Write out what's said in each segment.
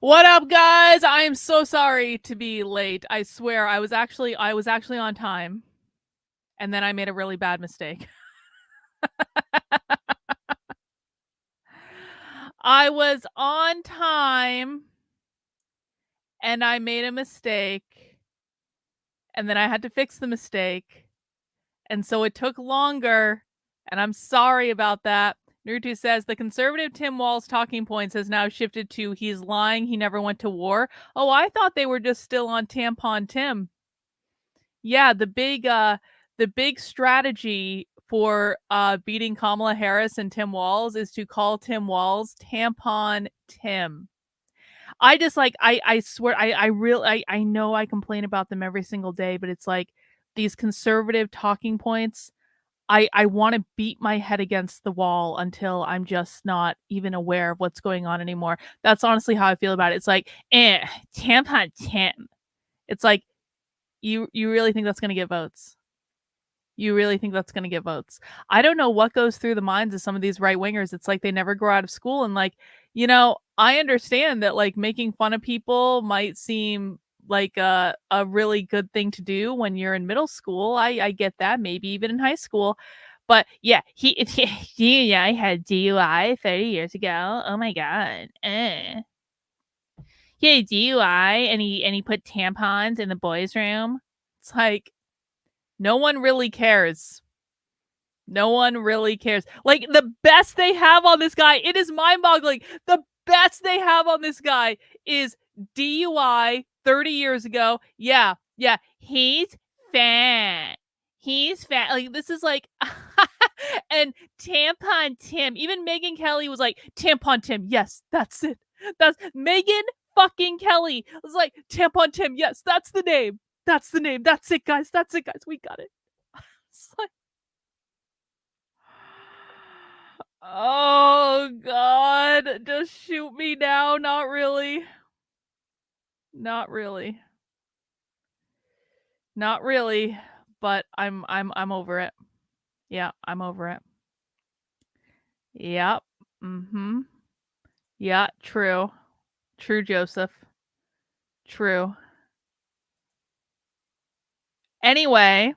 What up, guys? I am so sorry to be late. I swear I was actually on time, and then I made a really bad mistake. I was on time and I made a mistake, and then I had to fix the mistake. And so it took longer, and I'm sorry about that. Naruto says the conservative Tim Walz talking points has now shifted to he's lying, he never went to war. Oh, I thought they were just still on Tampon Tim. Yeah, the big strategy for beating Kamala Harris and Tim Walz is to call Tim Walz Tampon Tim. I just like I swear I know I complain about them every single day, but it's like these conservative talking points. I want to beat my head against the wall until I'm just not even aware of what's going on anymore. That's honestly how I feel about it. It's like, tampon Tim. It's like you really think that's gonna get votes? You really think that's gonna get votes? I don't know what goes through the minds of some of these right wingers. It's like they never grow out of school, and like, I understand that like making fun of people might seem like a really good thing to do when you're in middle school. I get that, maybe even in high school. But yeah, yeah, I had DUI 30 years ago. Oh my god. He had DUI and he put tampons in the boys' room. It's like no one really cares. No one really cares. Like the best they have on this guy, it is mind-boggling. The best they have on this guy is DUI 30 years ago. Yeah, yeah, he's fat. He's fat. Like this is like and Tampon Tim. Even Megan Kelly was like, Tampon Tim. Yes, that's it. That's Megan fucking Kelly. It was like, Tampon Tim. Yes, that's the name. That's the name. That's it, guys. That's it, guys. We got it. It's like, oh god, just shoot me now. Not really. Not really. Not really. But I'm over it. Yeah, I'm over it. Yep. Mm-hmm. Yeah, true. True, Joseph. True. Anyway,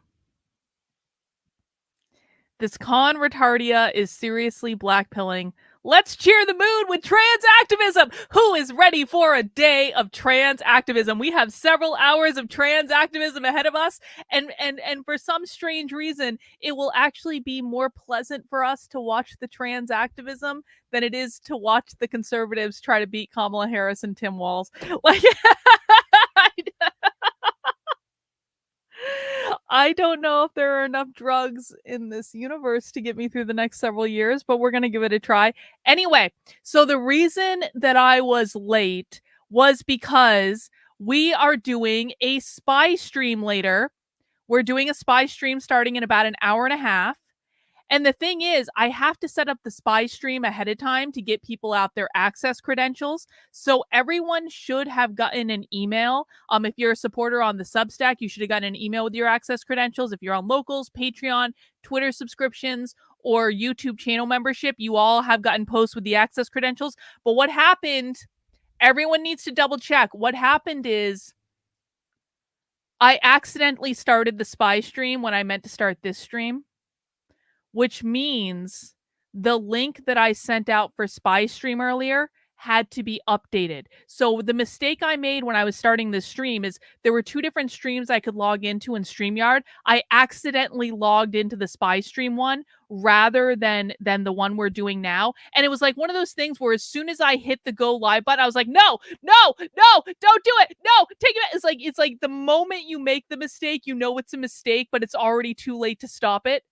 this con retardia is seriously blackpilling. Let's cheer the mood with trans activism. Who is ready for a day of trans activism? We have several hours of trans activism ahead of us, and for some strange reason, it will actually be more pleasant for us to watch the trans activism than it is to watch the conservatives try to beat Kamala Harris and Tim Walz. Like I don't know if there are enough drugs in this universe to get me through the next several years, but we're going to give it a try. Anyway, so the reason that I was late was because we are doing a spy stream later. We're doing a spy stream starting in about an hour and a half. And the thing is, I have to set up the spy stream ahead of time to get people out their access credentials. So everyone should have gotten an email. If you're a supporter on the Substack, you should have gotten an email with your access credentials. If you're on Locals, Patreon, Twitter subscriptions, or YouTube channel membership, you all have gotten posts with the access credentials. But what happened, everyone needs to double check. What happened is I accidentally started the spy stream when I meant to start this stream, which means the link that I sent out for Spy Stream earlier had to be updated. So the mistake I made when I was starting this stream is there were two different streams I could log into in StreamYard. I accidentally logged into the Spy Stream one rather than the one we're doing now. And it was like one of those things where as soon as I hit the go live button, I was like, no, don't do it. No, take it. It's like the moment you make the mistake, you know it's a mistake, but it's already too late to stop it.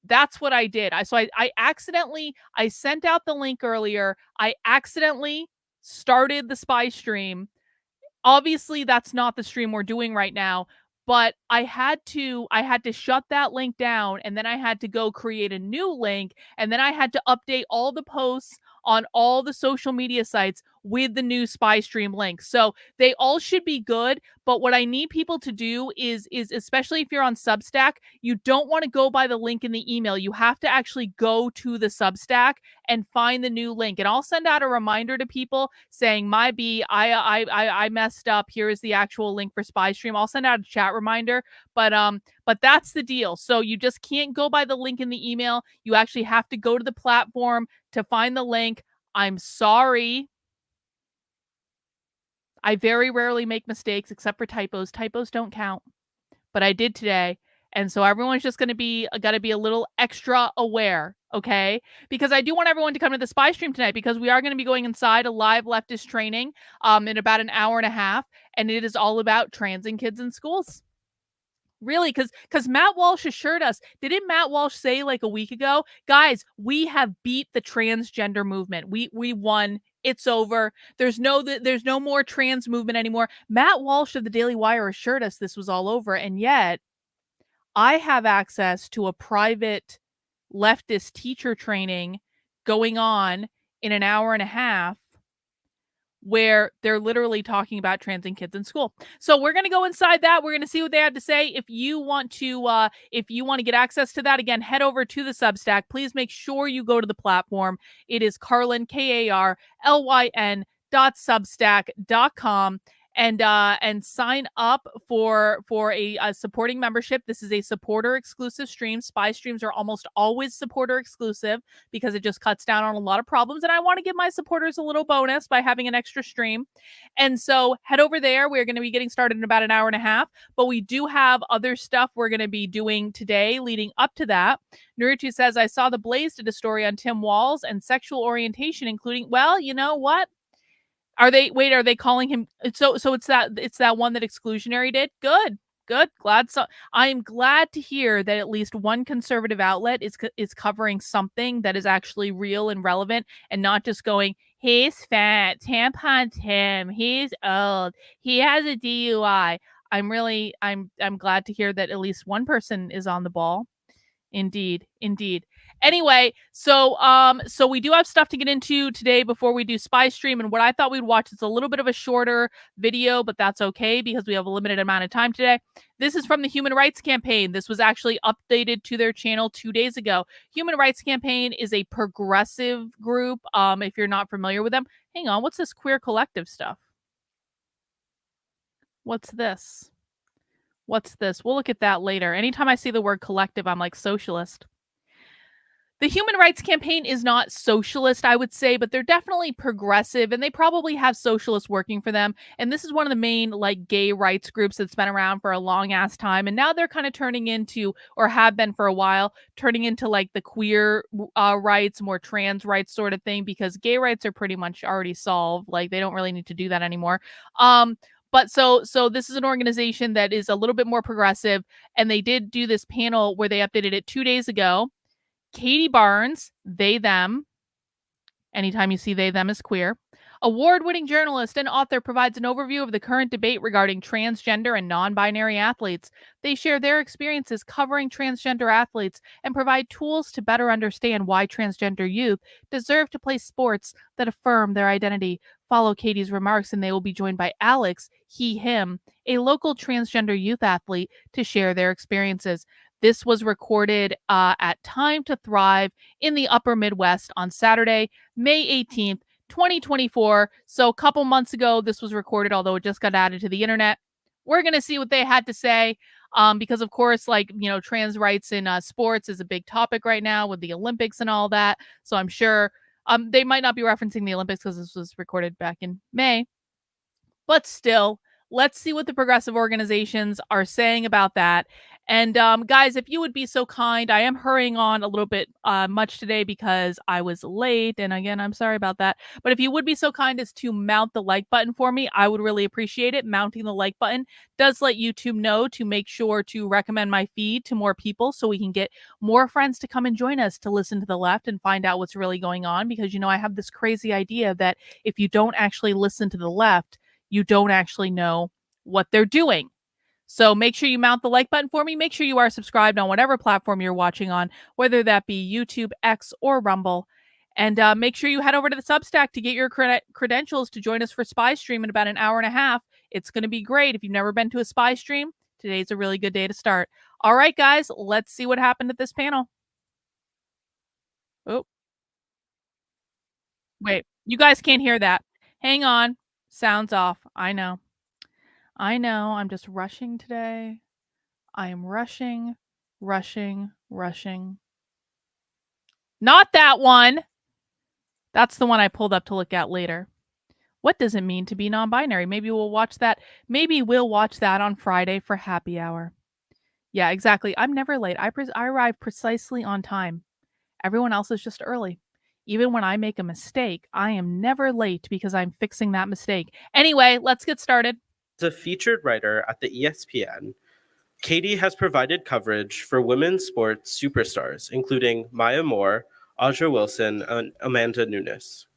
That's what I did. I accidentally I sent out the link earlier. I accidentally started the spy stream. Obviously, that's not the stream we're doing right now, but I had to shut that link down, and then I had to go create a new link, and then I had to update all the posts on all the social media sites, with the new spy stream link. So they all should be good, but what I need people to do is especially if you're on Substack, you don't want to go by the link in the email. You have to actually go to the Substack and find the new link. And I'll send out a reminder to people saying, "My B, I messed up. Here is the actual link for spy stream." I'll send out a chat reminder, but that's the deal. So you just can't go by the link in the email. You actually have to go to the platform to find the link. I'm sorry. I very rarely make mistakes except for typos. Typos don't count, but I did today. And so everyone's just going to be got to be a little extra aware, okay? Because I do want everyone to come to the spy stream tonight because we are going to be going inside a live leftist training in about an hour and a half, and it is all about trans and kids in schools. Really, because Matt Walsh assured us, didn't Matt Walsh say like a week ago, guys, we have beat the transgender movement. We won. It's over. There's no more trans movement anymore. Matt Walsh of the Daily Wire assured us this was all over, and yet I have access to a private leftist teacher training going on in an hour and a half where they're literally talking about trans and kids in school. So we're going to go inside that. We're going to see what they have to say. If you want to get access to that, again, head over to the Substack. Please make sure you go to the platform. It is Carlyn, KARLYN.substack.com, and sign up for a supporting membership. This is a supporter exclusive stream. Spy streams are almost always supporter exclusive because it just cuts down on a lot of problems, and I want to give my supporters a little bonus by having an extra stream. And so head over there. We're going to be getting started in about an hour and a half, but we do have other stuff we're going to be doing today leading up to that. Naruto says, I saw the Blaze did a story on Tim Walz and sexual orientation, including, well, you know what? Are they calling him so it's that one that Exclusionary did? Good. Glad so. I'm glad to hear that at least one conservative outlet is covering something that is actually real and relevant and not just going, he's fat, tampon Tim, he's old, he has a DUI. I'm glad to hear that at least one person is on the ball. Indeed. Anyway, so we do have stuff to get into today before we do spy stream, and what I thought we'd watch is a little bit of a shorter video, but that's okay because we have a limited amount of time today. This is from the Human Rights Campaign. This was actually updated to their channel 2 days ago. Human Rights Campaign is a progressive group. If you're not familiar with them, hang on, what's this queer collective stuff? What's this? We'll look at that later. Anytime I see the word collective, I'm like socialist. The Human Rights Campaign is not socialist, I would say, but they're definitely progressive, and they probably have socialists working for them. And this is one of the main like gay rights groups that's been around for a long ass time, and now they're kind of turning into, or have been for a while, turning into like the queer rights, more trans rights sort of thing, because gay rights are pretty much already solved. Like they don't really need to do that anymore. But so this is an organization that is a little bit more progressive, and they did do this panel where they updated it 2 days ago. Katie Barnes, they, them. Anytime you see they, them is queer. Award-winning journalist and author provides an overview of the current debate regarding transgender and non-binary athletes. They share their experiences covering transgender athletes and provide tools to better understand why transgender youth deserve to play sports that affirm their identity. Follow Katie's remarks, and they will be joined by Alex, he, him, a local transgender youth athlete, to share their experiences. This was recorded at Time to Thrive in the Upper Midwest on Saturday, May 18th, 2024. So a couple months ago, this was recorded, although it just got added to the internet. We're going to see what they had to say because, of course, like, you know, trans rights in sports is a big topic right now with the Olympics and all that. So I'm sure they might not be referencing the Olympics because this was recorded back in May. But still, let's see what the progressive organizations are saying about that. And guys, if you would be so kind, I am hurrying on a little bit much today because I was late. And again, I'm sorry about that. But if you would be so kind as to mount the like button for me, I would really appreciate it. Mounting the like button does let YouTube know to make sure to recommend my feed to more people so we can get more friends to come and join us to listen to the left and find out what's really going on. Because, you know, I have this crazy idea that if you don't actually listen to the left, you don't actually know what they're doing. So make sure you mount the like button for me. Make sure you are subscribed on whatever platform you're watching on, whether that be YouTube, X, or Rumble. And make sure you head over to the Substack to get your credentials to join us for Spy Stream in about an hour and a half. It's going to be great. If you've never been to a Spy Stream, today's a really good day to start. All right, guys, let's see what happened at this panel. Oh, wait, you guys can't hear that. Hang on. Sounds off. I know. I'm just rushing today. I am rushing. Not that one. That's the one I pulled up to look at later. What does it mean to be non-binary? Maybe we'll watch that. Maybe we'll watch that on Friday for happy hour. Yeah, exactly. I'm never late. I arrive precisely on time. Everyone else is just early. Even when I make a mistake, I am never late because I'm fixing that mistake. Anyway, let's get started. As a featured writer at the ESPN, Katie has provided coverage for women's sports superstars, including Maya Moore, Audra Wilson, and Amanda Nunes.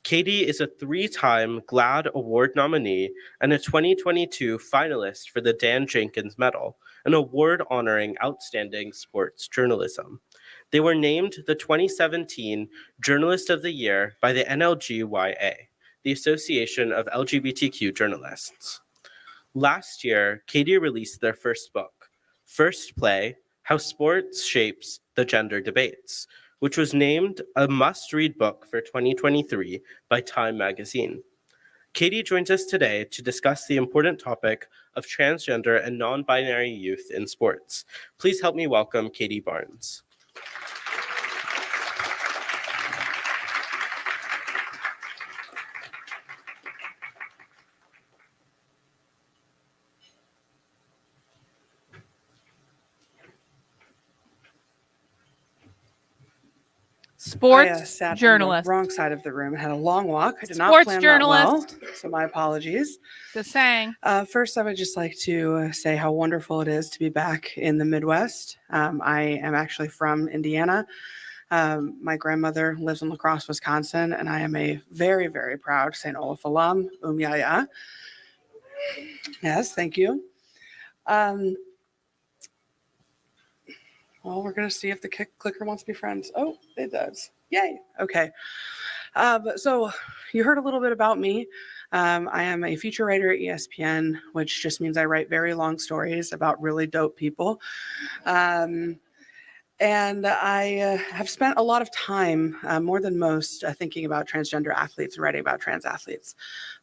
Katie is a 3-time GLAAD Award nominee and a 2022 finalist for the Dan Jenkins Medal, an award honoring outstanding sports journalism. They were named the 2017 Journalist of the Year by the NLGYA, the Association of LGBTQ Journalists. Last year, Katie released their first book, First Play: How Sports Shapes the Gender Debates, which was named a must-read book for 2023 by Time magazine. Katie joins us today to discuss the important topic of transgender and non-binary youth in sports. Please help me welcome Katie Barnes. Sports sat journalist. on the wrong side of the room. I had a long walk. I did not Sports plan journalist. that well, so my apologies. Just saying. First, I would just like to say how wonderful it is to be back in the Midwest. I am actually from Indiana. My grandmother lives in La Crosse, Wisconsin, and I am a very, very proud St. Olaf alum. Yaya. Yes, thank you. Well, we're going to see if the clicker wants to be friends. Oh, it does. Yay. Okay. So you heard a little bit about me. I am a feature writer at ESPN, which just means I write very long stories about really dope people. And I have spent a lot of time, more than most, thinking about transgender athletes and writing about trans athletes.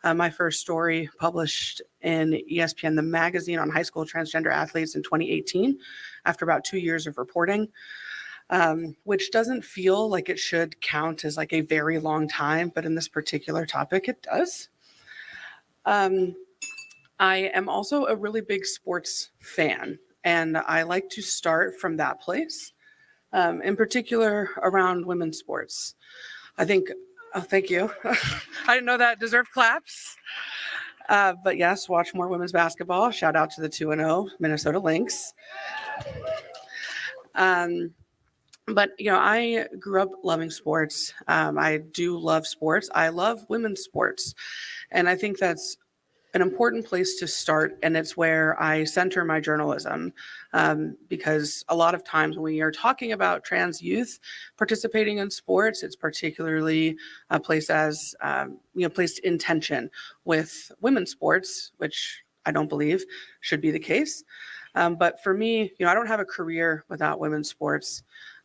My first story published in ESPN, the magazine on high school transgender athletes in 2018, after about 2 years of reporting, which doesn't feel like it should count as like a very long time, but in this particular topic, it does. I am also a really big sports fan, and I like to start from that place. In particular around women's sports. I think, oh, thank you. I didn't know that deserved claps. But yes, watch more women's basketball. Shout out to the 2-0 Minnesota Lynx. But, I grew up loving sports. I do love sports. I love women's sports. And I think that's an important place to start, and it's where I center my journalism, because a lot of times when we are talking about trans youth participating in sports, it's particularly placed as placed in tension with women's sports, which I don't believe should be the case. But for me, I don't have a career without women's sports.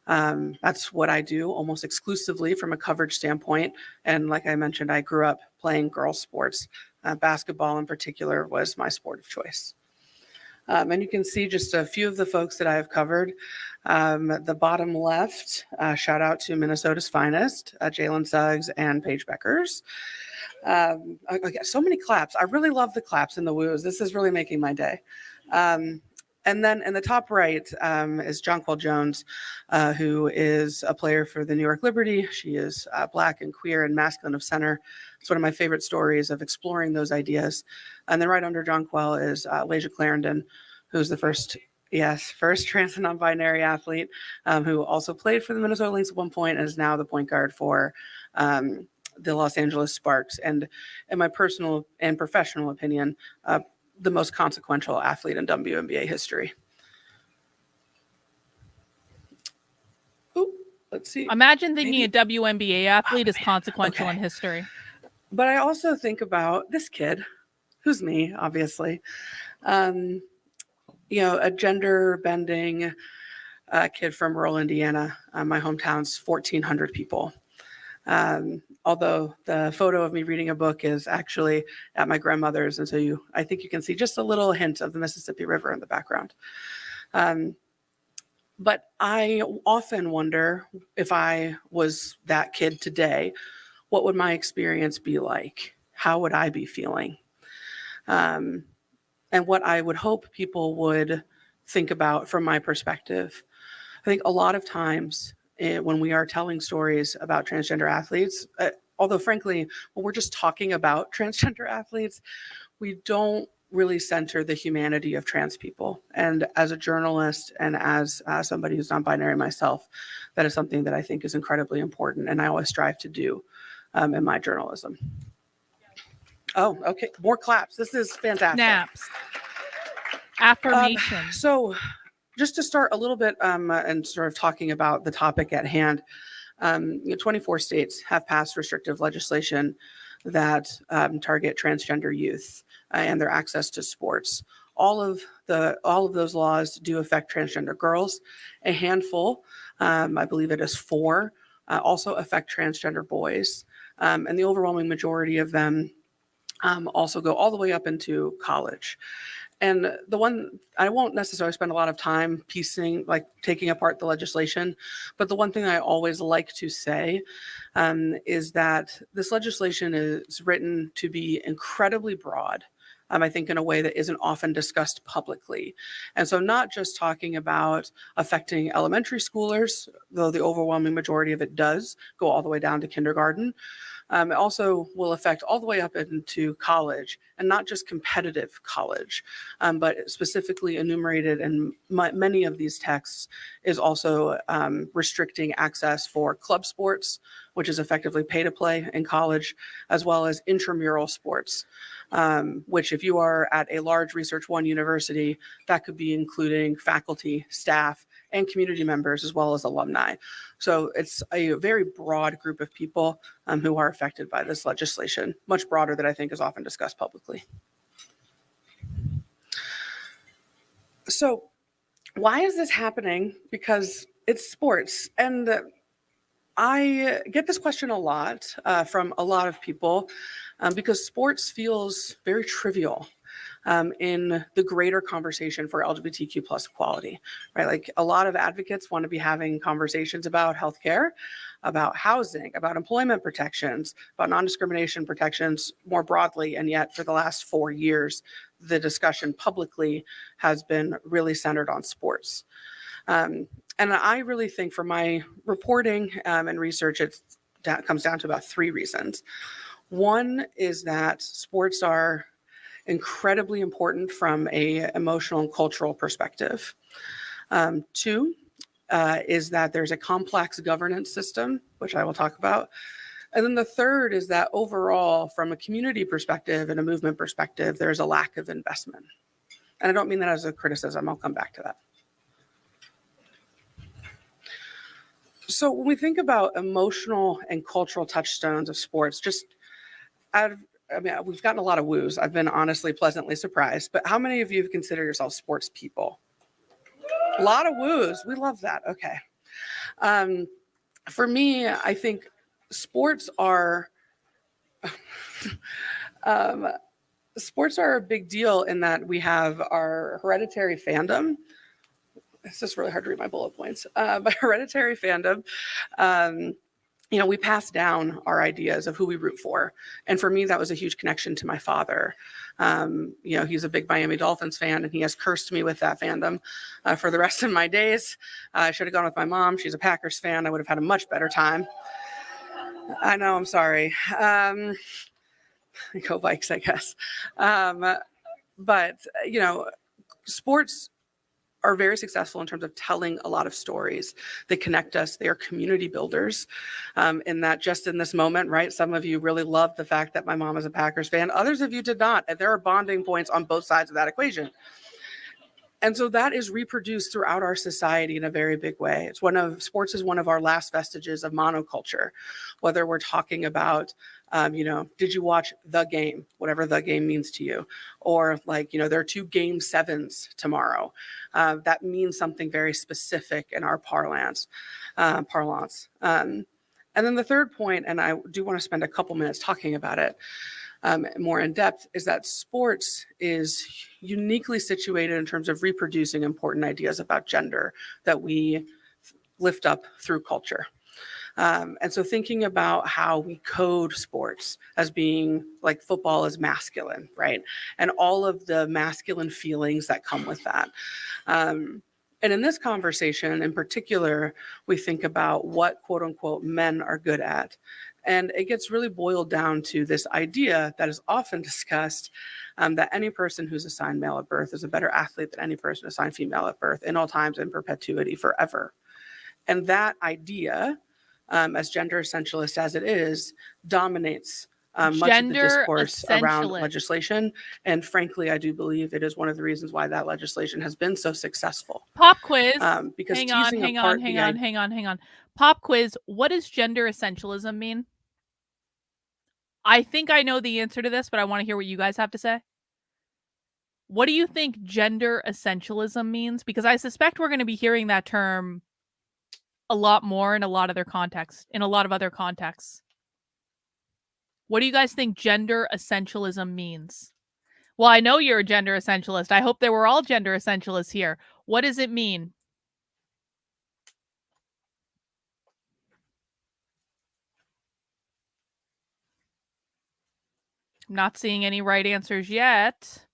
That's what I do almost exclusively from a coverage standpoint. And like I mentioned, I grew up playing girls' sports. Basketball in particular was my sport of choice. And you can see just a few of the folks that I have covered. At the bottom left, shout out to Minnesota's finest, Jalen Suggs and Paige Beckers. Okay, so many claps. I really love the claps and the woos. This is really making my day. And then in the top right is Jonquil Jones, who is a player for the New York Liberty. She is Black and queer and masculine of center. It's one of my favorite stories of exploring those ideas. And then right under Jonquil is Laysia Clarendon, who's the first trans and non-binary athlete, who also played for the Minnesota Lynx at one point and is now the point guard for the Los Angeles Sparks. And in my personal and professional opinion, the most consequential athlete in WNBA history. Ooh, let's see. Imagine thinking Maybe- a WNBA athlete is man. consequential Okay. in history. But I also think about this kid, who's me, obviously. Um, a gender bending kid from rural Indiana. My hometown's 1,400 people. Although the photo of me reading a book is actually at my grandmother's, and so I think you can see just a little hint of the Mississippi River in the background. But I often wonder, if I was that kid today, what would my experience be like? How would I be feeling? And what I would hope people would think about from my perspective. I think a lot of times when we are telling stories about transgender athletes, although frankly, when we're just talking about transgender athletes, we don't really center the humanity of trans people. And as a journalist and as somebody who's non-binary myself, that is something that I think is incredibly important, and I always strive to do in my journalism. Oh, okay. More claps. This is fantastic. Snaps. Affirmation. So just to start a little bit and sort of talking about the topic at hand, 24 states have passed restrictive legislation that target transgender youth and their access to sports. All of those laws do affect transgender girls. A handful, I believe it is 4, also affect transgender boys. And the overwhelming majority of them also go all the way up into college. And the one, I won't necessarily spend a lot of time taking apart the legislation, but the one thing I always like to say is that this legislation is written to be incredibly broad. I think in a way that isn't often discussed publicly. And so not just talking about affecting elementary schoolers, though the overwhelming majority of it does go all the way down to kindergarten. It also will affect all the way up into college, and not just competitive college, but specifically enumerated in many of these texts is also restricting access for club sports, which is effectively pay to play in college, as well as intramural sports, which if you are at a large Research One university, that could be including faculty, staff, and community members, as well as alumni. So it's a very broad group of people who are affected by this legislation, much broader than I think is often discussed publicly. So why is this happening? Because it's sports. And I get this question a lot from a lot of people because sports feels very trivial in the greater conversation for LGBTQ plus equality, right? Like a lot of advocates want to be having conversations about healthcare, about housing, about employment protections, about non-discrimination protections more broadly. And yet for the last 4 years, the discussion publicly has been really centered on sports. And I really think for my reporting and research, it comes down to about 3 reasons. One is that sports are incredibly important from a emotional and cultural perspective. 2 is that there's a complex governance system, which I will talk about. And then the 3rd is that overall, from a community perspective and a movement perspective, there's a lack of investment. And I don't mean that as a criticism. I'll come back to that. So when we think about emotional and cultural touchstones of sports, we've gotten a lot of woos. I've been honestly pleasantly surprised. But how many of you consider yourselves sports people? A lot of woos. We love that. Okay. For me, I think sports are sports are a big deal in that we have our hereditary fandom. It's just really hard to read my bullet points. But hereditary fandom. We pass down our ideas of who we root for. And for me, that was a huge connection to my father. He's a big Miami Dolphins fan, and he has cursed me with that fandom for the rest of my days. I should have gone with my mom. She's a Packers fan. I would have had a much better time. I know, I'm sorry. Go Vikes, I guess. But sports are very successful in terms of telling a lot of stories. They connect us. They are community builders. In that just in this moment, right? Some of you really loved the fact that my mom is a Packers fan. Others of you did not. And there are bonding points on both sides of that equation. And so that is reproduced throughout our society in a very big way. Sports is one of our last vestiges of monoculture, whether we're talking about, did you watch the game, whatever the game means to you, or there are 2 game 7s tomorrow. That means something very specific in our parlance. And then the third point, and I do want to spend a couple minutes talking about it, more in depth, is that sports is uniquely situated in terms of reproducing important ideas about gender that we lift up through culture. And so thinking about how we code sports as being like football is masculine, right? And all of the masculine feelings that come with that. And in this conversation in particular, we think about what quote unquote men are good at. And it gets really boiled down to this idea that is often discussed, that any person who's assigned male at birth is a better athlete than any person assigned female at birth in all times, in perpetuity, forever. And that idea, as gender essentialist as it is, dominates much of the discourse around legislation. And frankly, I do believe it is one of the reasons why that legislation has been so successful. Pop quiz. Because hang on. Pop quiz. What does gender essentialism mean? I think I know the answer to this, but I want to hear what you guys have to say. What do you think gender essentialism means? Because I suspect we're going to be hearing that term a lot more in a lot of other contexts. What do you guys think gender essentialism means? Well, I know you're a gender essentialist. I hope that we're all gender essentialists here. What does it mean? I'm not seeing any right answers yet.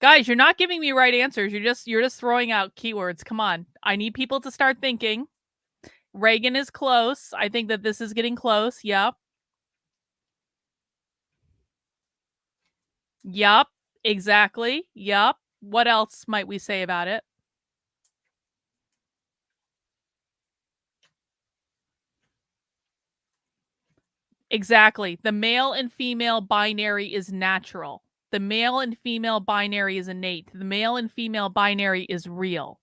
Guys, you're not giving me right answers. You're just throwing out keywords. Come on. I need people to start thinking. Reagan is close. I think that this is getting close. Yep. Yep. Exactly. Yep. What else might we say about it? Exactly. The male and female binary is natural. The male and female binary is innate. The male and female binary is real.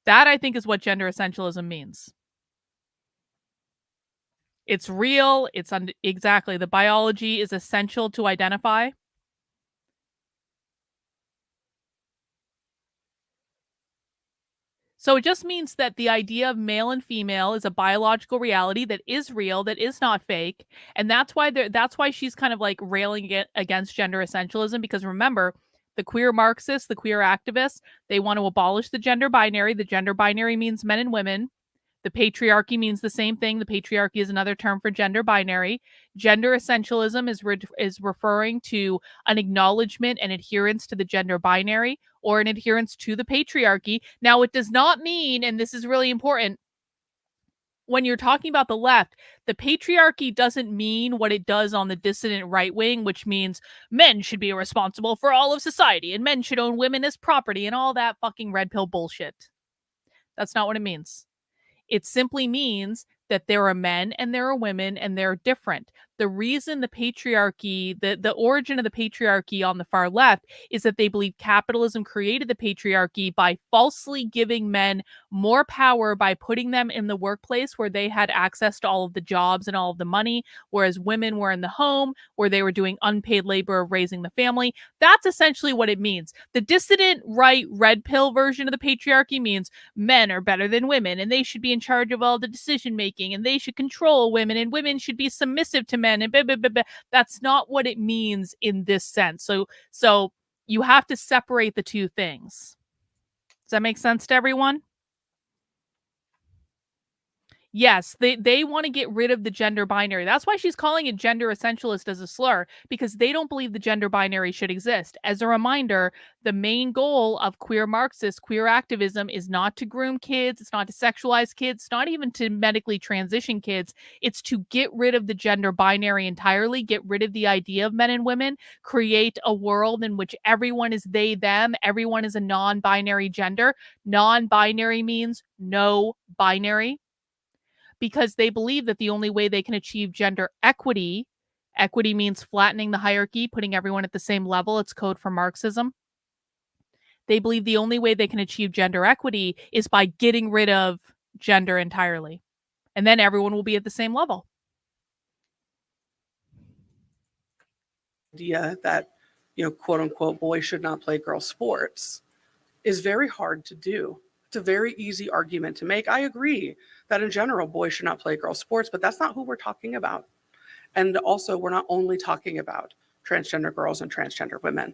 That, I think, is what gender essentialism means. It's real. Exactly. The biology is essential to identify. So it just means that the idea of male and female is a biological reality that is real, that is not fake. And that's why she's kind of like railing against gender essentialism, because remember, the queer Marxists, the queer activists, they want to abolish the gender binary. The gender binary means men and women. The patriarchy means the same thing. The patriarchy is another term for gender binary. Gender essentialism is referring to an acknowledgement and adherence to the gender binary, or an adherence to the patriarchy. Now, it does not mean, and this is really important, when you're talking about the left, the patriarchy doesn't mean what it does on the dissident right wing, which means men should be responsible for all of society and men should own women as property and all that fucking red pill bullshit. That's not what it means. It simply means that there are men and there are women and they're different. The reason the patriarchy, the origin of the patriarchy on the far left is that they believe capitalism created the patriarchy by falsely giving men more power by putting them in the workplace where they had access to all of the jobs and all of the money, whereas women were in the home where they were doing unpaid labor of raising the family. That's essentially what it means. The dissident right red pill version of the patriarchy means men are better than women and they should be in charge of all the decision making and they should control women and women should be submissive to men and blah, blah, blah, blah. That's not what it means in this sense. So you have to separate the two things. Does that make sense to everyone? Yes, they want to get rid of the gender binary. That's why she's calling it gender essentialist as a slur, because they don't believe the gender binary should exist. As a reminder, the main goal of queer Marxists, queer activism, is not to groom kids, it's not to sexualize kids, it's not even to medically transition kids. It's to get rid of the gender binary entirely, get rid of the idea of men and women, create a world in which everyone is they, them, everyone is a non-binary gender. Non-binary means no binary, because they believe that the only way they can achieve gender equity means flattening the hierarchy, putting everyone at the same level. It's code for Marxism. they believe the only way they can achieve gender equity is by getting rid of gender entirely. And then everyone will be at the same level. Idea that, quote unquote, boys should not play girl sports is very hard to do. It's a very easy argument to make. I agree that in general, boys should not play girl sports, but that's not who we're talking about. And also, we're not only talking about transgender girls and transgender women.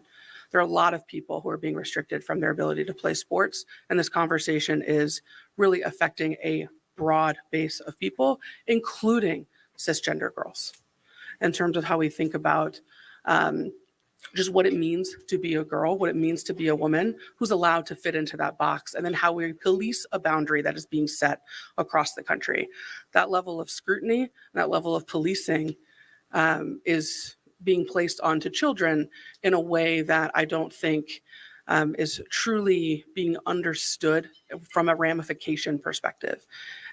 There are a lot of people who are being restricted from their ability to play sports. And this conversation is really affecting a broad base of people, including cisgender girls, in terms of how we think about just what it means to be a girl, what it means to be a woman who's allowed to fit into that box, and then how we police a boundary that is being set across the country. That level of scrutiny, that level of policing is being placed onto children in a way that I don't think is truly being understood from a ramification perspective.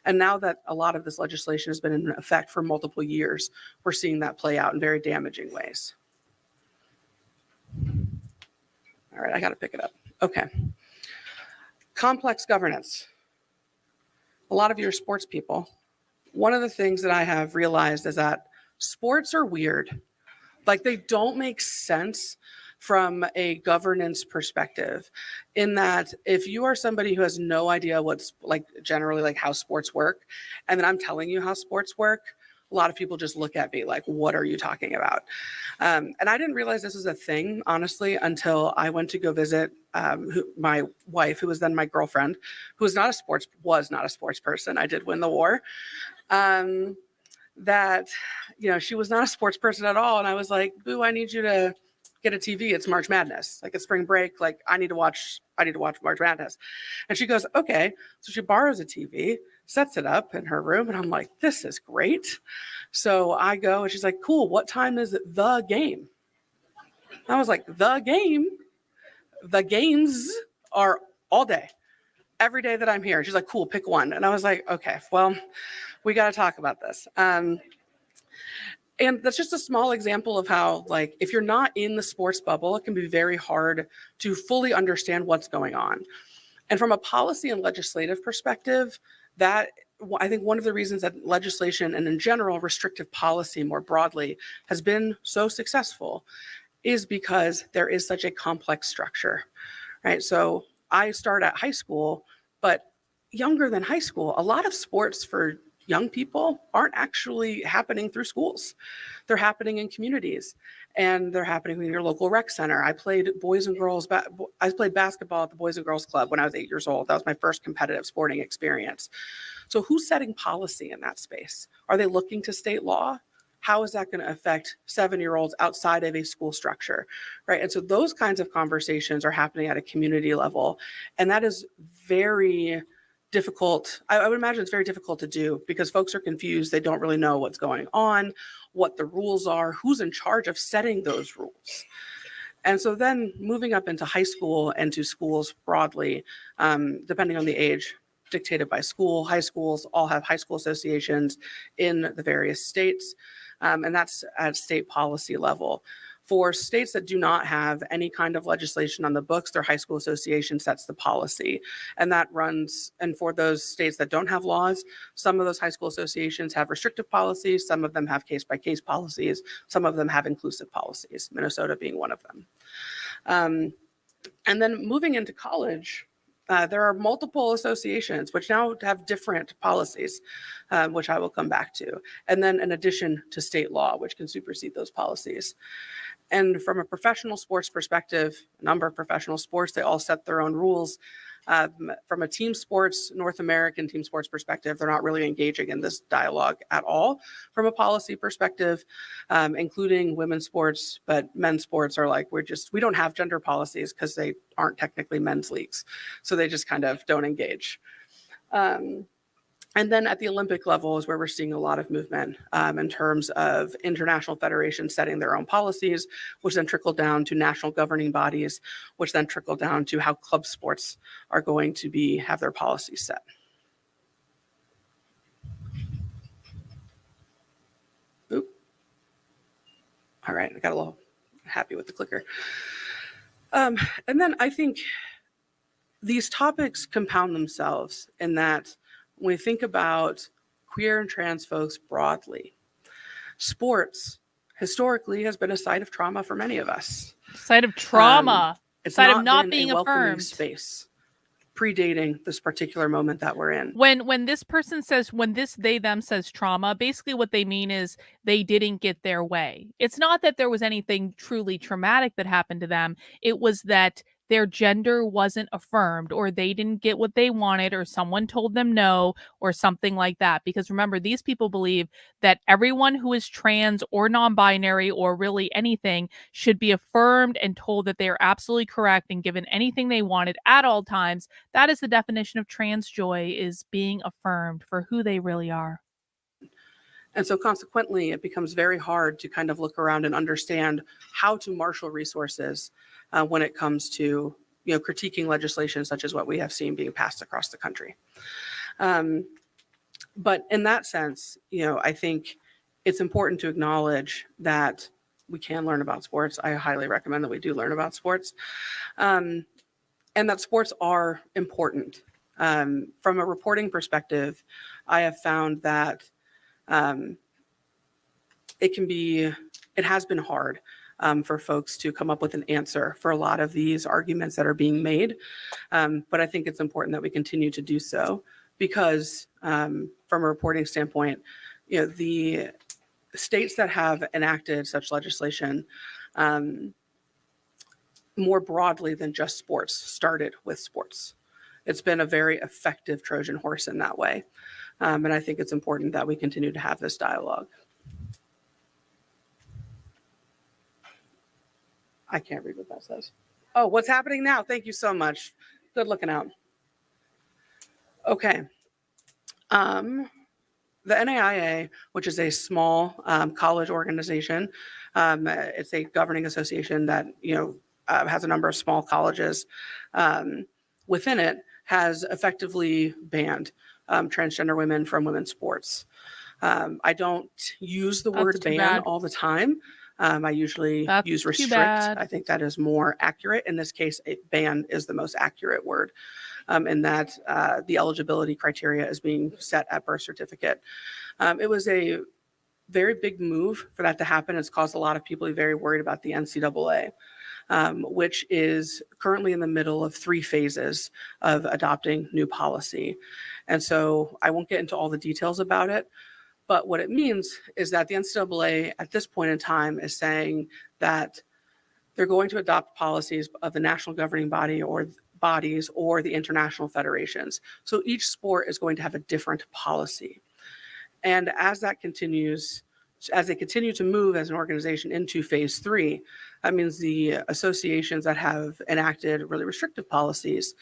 And now that a lot of this legislation has been in effect for multiple years, we're seeing that play out in very damaging ways. All right, I got to pick it up. Okay. Complex governance. A lot of you are sports people. One of the things that I have realized is that sports are weird. Like, they don't make sense from a governance perspective, in that if you are somebody who has no idea what's generally how sports work, and then I'm telling you how sports work, a lot of people just look at me like, what are you talking about? And I didn't realize this was a thing, honestly, until I went to go visit my wife, who was then my girlfriend, who was not a sports person. I did win the war. That, she was not a sports person at all. And I was like, boo, I need you to get a TV. It's March Madness. It's spring break. I need to watch March Madness. And she goes, okay. So she borrows a TV, sets it up in her room. And I'm like, this is great. So I go and she's like, cool. What time is the game? I was like, the game? The games are all day, every day that I'm here. She's like, cool, pick one. And I was like, okay, well, we got to talk about this. And that's just a small example of how, if you're not in the sports bubble, it can be very hard to fully understand what's going on. And from a policy and legislative perspective, that I think one of the reasons that legislation and in general restrictive policy more broadly has been so successful is because there is such a complex structure, right? So I start at high school, but younger than high school, a lot of sports for young people aren't actually happening through schools. They're happening in communities, and they're happening in your local rec center. I played I played basketball at the Boys and Girls Club when I was 8 years old. That was my first competitive sporting experience. So who's setting policy in that space? Are they looking to state law? How is that going to affect 7-year-olds outside of a school structure, right? And so those kinds of conversations are happening at a community level, and that is very difficult. I would imagine it's very difficult to do because folks are confused. They don't really know what's going on, what the rules are, who's in charge of setting those rules. And so then moving up into high school and to schools broadly, depending on the age, dictated by school. High schools all have high school associations in the various states, and that's at state policy level. For states that do not have any kind of legislation on the books, their high school association sets the policy. And that runs, and for those states that don't have laws, some of those high school associations have restrictive policies, some of them have case-by-case policies, some of them have inclusive policies, Minnesota being one of them. And then moving into college, there are multiple associations which now have different policies, which I will come back to. And then in addition to state law, which can supersede those policies. And from a professional sports perspective, a number of professional sports, they all set their own rules. From a team sports, North American team sports perspective, they're not really engaging in this dialogue at all. From a policy perspective, including women's sports, but men's sports are we don't have gender policies because they aren't technically men's leagues. So they just kind of don't engage. And then at the Olympic level is where we're seeing a lot of movement in terms of international federations setting their own policies, which then trickle down to national governing bodies, which then trickle down to how club sports are going to have their policies set. Oop. All right, I got a little happy with the clicker. And then I think these topics compound themselves in that when we think about queer and trans folks broadly, sports historically has been a site of trauma for many of us. Site of trauma. It's Site of not not been being a welcoming affirmed. space predating this particular moment that we're in. When this person says, when this they them says trauma, basically what they mean is they didn't get their way. It's not that there was anything truly traumatic that happened to them. It was that their gender wasn't affirmed, or they didn't get what they wanted, or someone told them no, or something like that. Because remember, these people believe that everyone who is trans or non-binary or really anything should be affirmed and told that they are absolutely correct and given anything they wanted at all times. That is the definition of trans joy, is being affirmed for who they really are. And so consequently, it becomes very hard to kind of look around and understand how to marshal resources when it comes to, critiquing legislation such as what we have seen being passed across the country. But in that sense, I think it's important to acknowledge that we can learn about sports. I highly recommend that we do learn about sports. And that sports are important. From a reporting perspective, I have found that it has been hard for folks to come up with an answer for a lot of these arguments that are being made. But I think it's important that we continue to do so because from a reporting standpoint, the states that have enacted such legislation more broadly than just sports started with sports. It's been a very effective Trojan horse in that way. And I think it's important that we continue to have this dialogue. I can't read what that says. Oh, what's happening now? Thank you so much. Good looking out. Okay. The NAIA, which is a small college organization, it's a governing association that has a number of small colleges within it, has effectively banned transgender women from women's sports. I don't use the word ban all the time. I usually use restrict. I think that is more accurate. In this case, ban is the most accurate word, in that the eligibility criteria is being set at birth certificate. It was a very big move for that to happen. It's caused a lot of people to be very worried about the NCAA, which is currently in the middle of 3 phases of adopting new policy. And so I won't get into all the details about it, but what it means is that the NCAA at this point in time is saying that they're going to adopt policies of the national governing body or bodies or the international federations. So each sport is going to have a different policy. And as that continues, as they continue to move as an organization into phase 3, that means the associations that have enacted really restrictive policies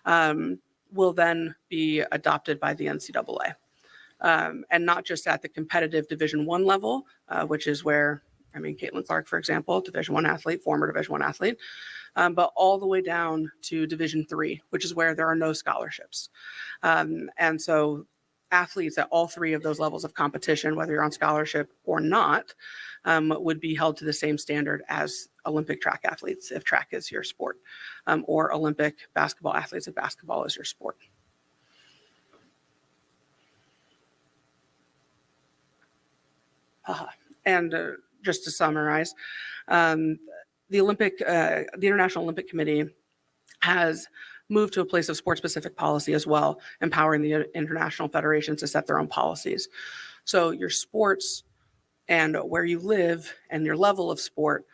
will then be adopted by the NCAA. And not just at the competitive Division I level, which is where, Caitlin Clark, for example, Division I athlete, former Division I athlete, but all the way down to Division III, which is where there are no scholarships. And so athletes at all 3 of those levels of competition, whether you're on scholarship or not, would be held to the same standard as Olympic track athletes if track is your sport, or Olympic basketball athletes if basketball is your sport. And just to summarize, the International Olympic Committee has moved to a place of sport-specific policy as well, empowering the international federations to set their own policies. So your sports and where you live and your level of sport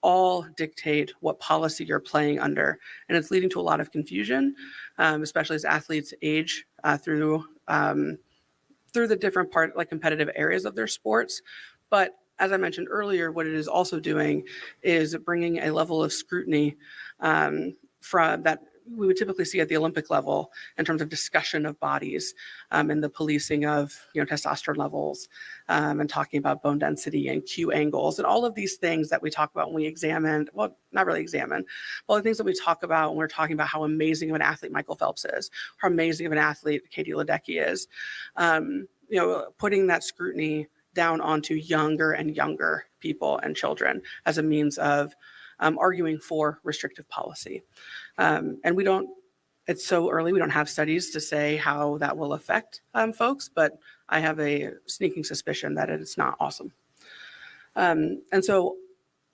all dictate what policy you're playing under. And it's leading to a lot of confusion, especially as athletes age through the different competitive areas of their sports. But as I mentioned earlier, what it is also doing is bringing a level of scrutiny from that we would typically see at the Olympic level in terms of discussion of bodies and the policing of testosterone levels and talking about bone density and Q angles and all of these things that we talk about when we examine, well, not really examine, but the things that we talk about when we're talking about how amazing of an athlete Michael Phelps is, how amazing of an athlete Katie Ledecky is, putting that scrutiny down onto younger and younger people and children as a means of arguing for restrictive policy. And we don't it's so early. We don't have studies to say how that will affect folks, but I have a sneaking suspicion that it's not awesome. And so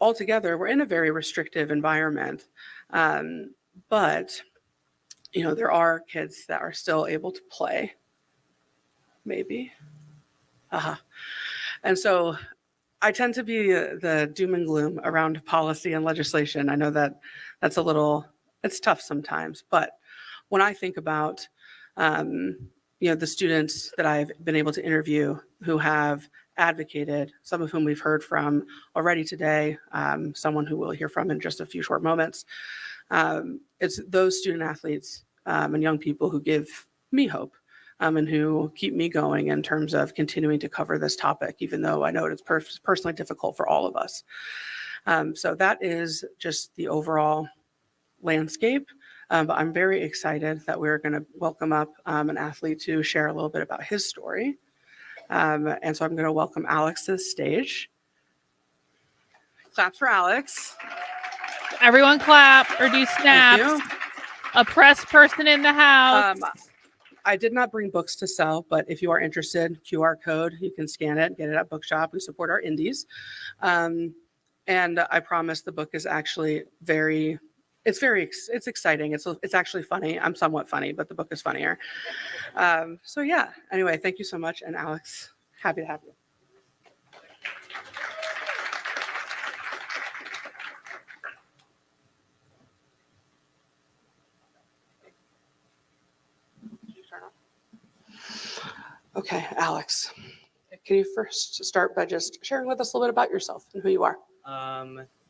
altogether, we're in a very restrictive environment. But, there are kids that are still able to play, maybe. And so I tend to be the doom and gloom around policy and legislation. I know that that's it's tough sometimes, but when I think about, the students that I've been able to interview who have advocated, some of whom we've heard from already today, someone who we'll hear from in just a few short moments, it's those student athletes and young people who give me hope. And who keep me going in terms of continuing to cover this topic, even though I know it's personally difficult for all of us. So that is just the overall landscape. But I'm very excited that we're going to welcome up an athlete to share a little bit about his story. And so I'm going to welcome Alex to the stage. Claps for Alex. Everyone clap or do snaps. Thank you. A press person in the house. I did not bring books to sell, but if you are interested, QR code, you can scan it, get it at Bookshop. We support our indies. And I promise the book is actually it's exciting. It's actually funny. I'm somewhat funny, but the book is funnier. So yeah, anyway, thank you so much. And Alex, happy to have you. Okay, Alex, can you first start by just sharing with us a little bit about yourself and who you are?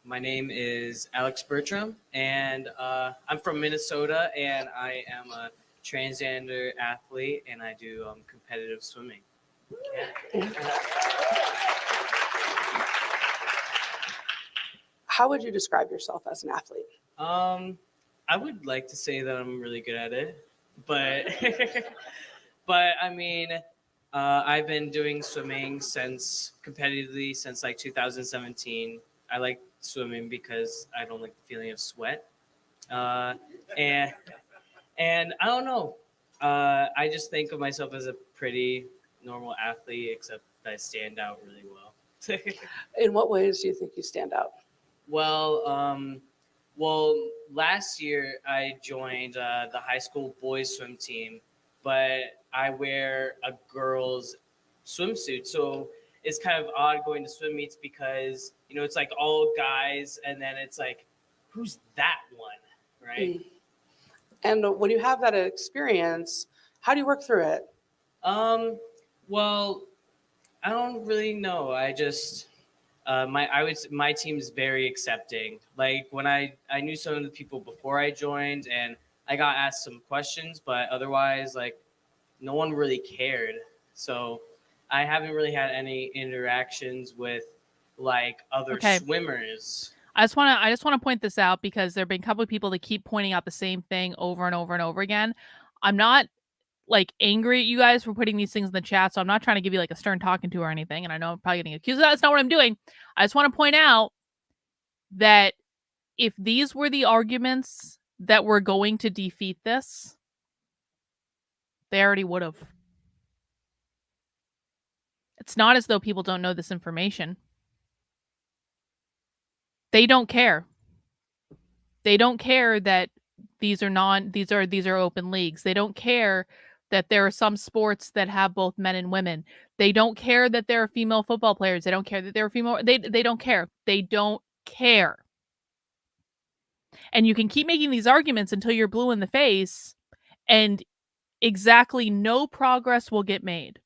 My name is Alex Bertram, and I'm from Minnesota, and I am a transgender athlete, and I do competitive swimming. Yeah. How would you describe yourself as an athlete? I would like to say that I'm really good at it, but but I mean, I've been doing swimming competitively since like 2017. I like swimming because I don't like the feeling of sweat, and I don't know. I just think of myself as a pretty normal athlete, except I stand out really well. In what ways do you think you stand out? Well, last year I joined the high school boys swim team, but I wear a girl's swimsuit, so it's kind of odd going to swim meets because it's like all guys, and then it's like, who's that one, right? And when you have that experience, how do you work through it? Well, I don't really know. I just my team's very accepting. Like when I knew some of the people before I joined, and I got asked some questions, but otherwise, like, no one really cared. So I haven't really had any interactions with like other swimmers. I just want to point this out because there have been a couple of people that keep pointing out the same thing over and over and over again. I'm not like angry at you guys for putting these things in the chat, so I'm not trying to give you like a stern talking to or anything. And I know I'm probably getting accused of that. That's not what I'm doing. I just want to point out that if these were the arguments that were going to defeat this, they already would have. It's not as though people don't know this information. They don't care. They don't care that these are open leagues. They don't care that there are some sports that have both men and women. They don't care that there are female football players. They don't care that there are female. They don't care. They don't care. And you can keep making these arguments until you're blue in the face, and exactly no progress will get made.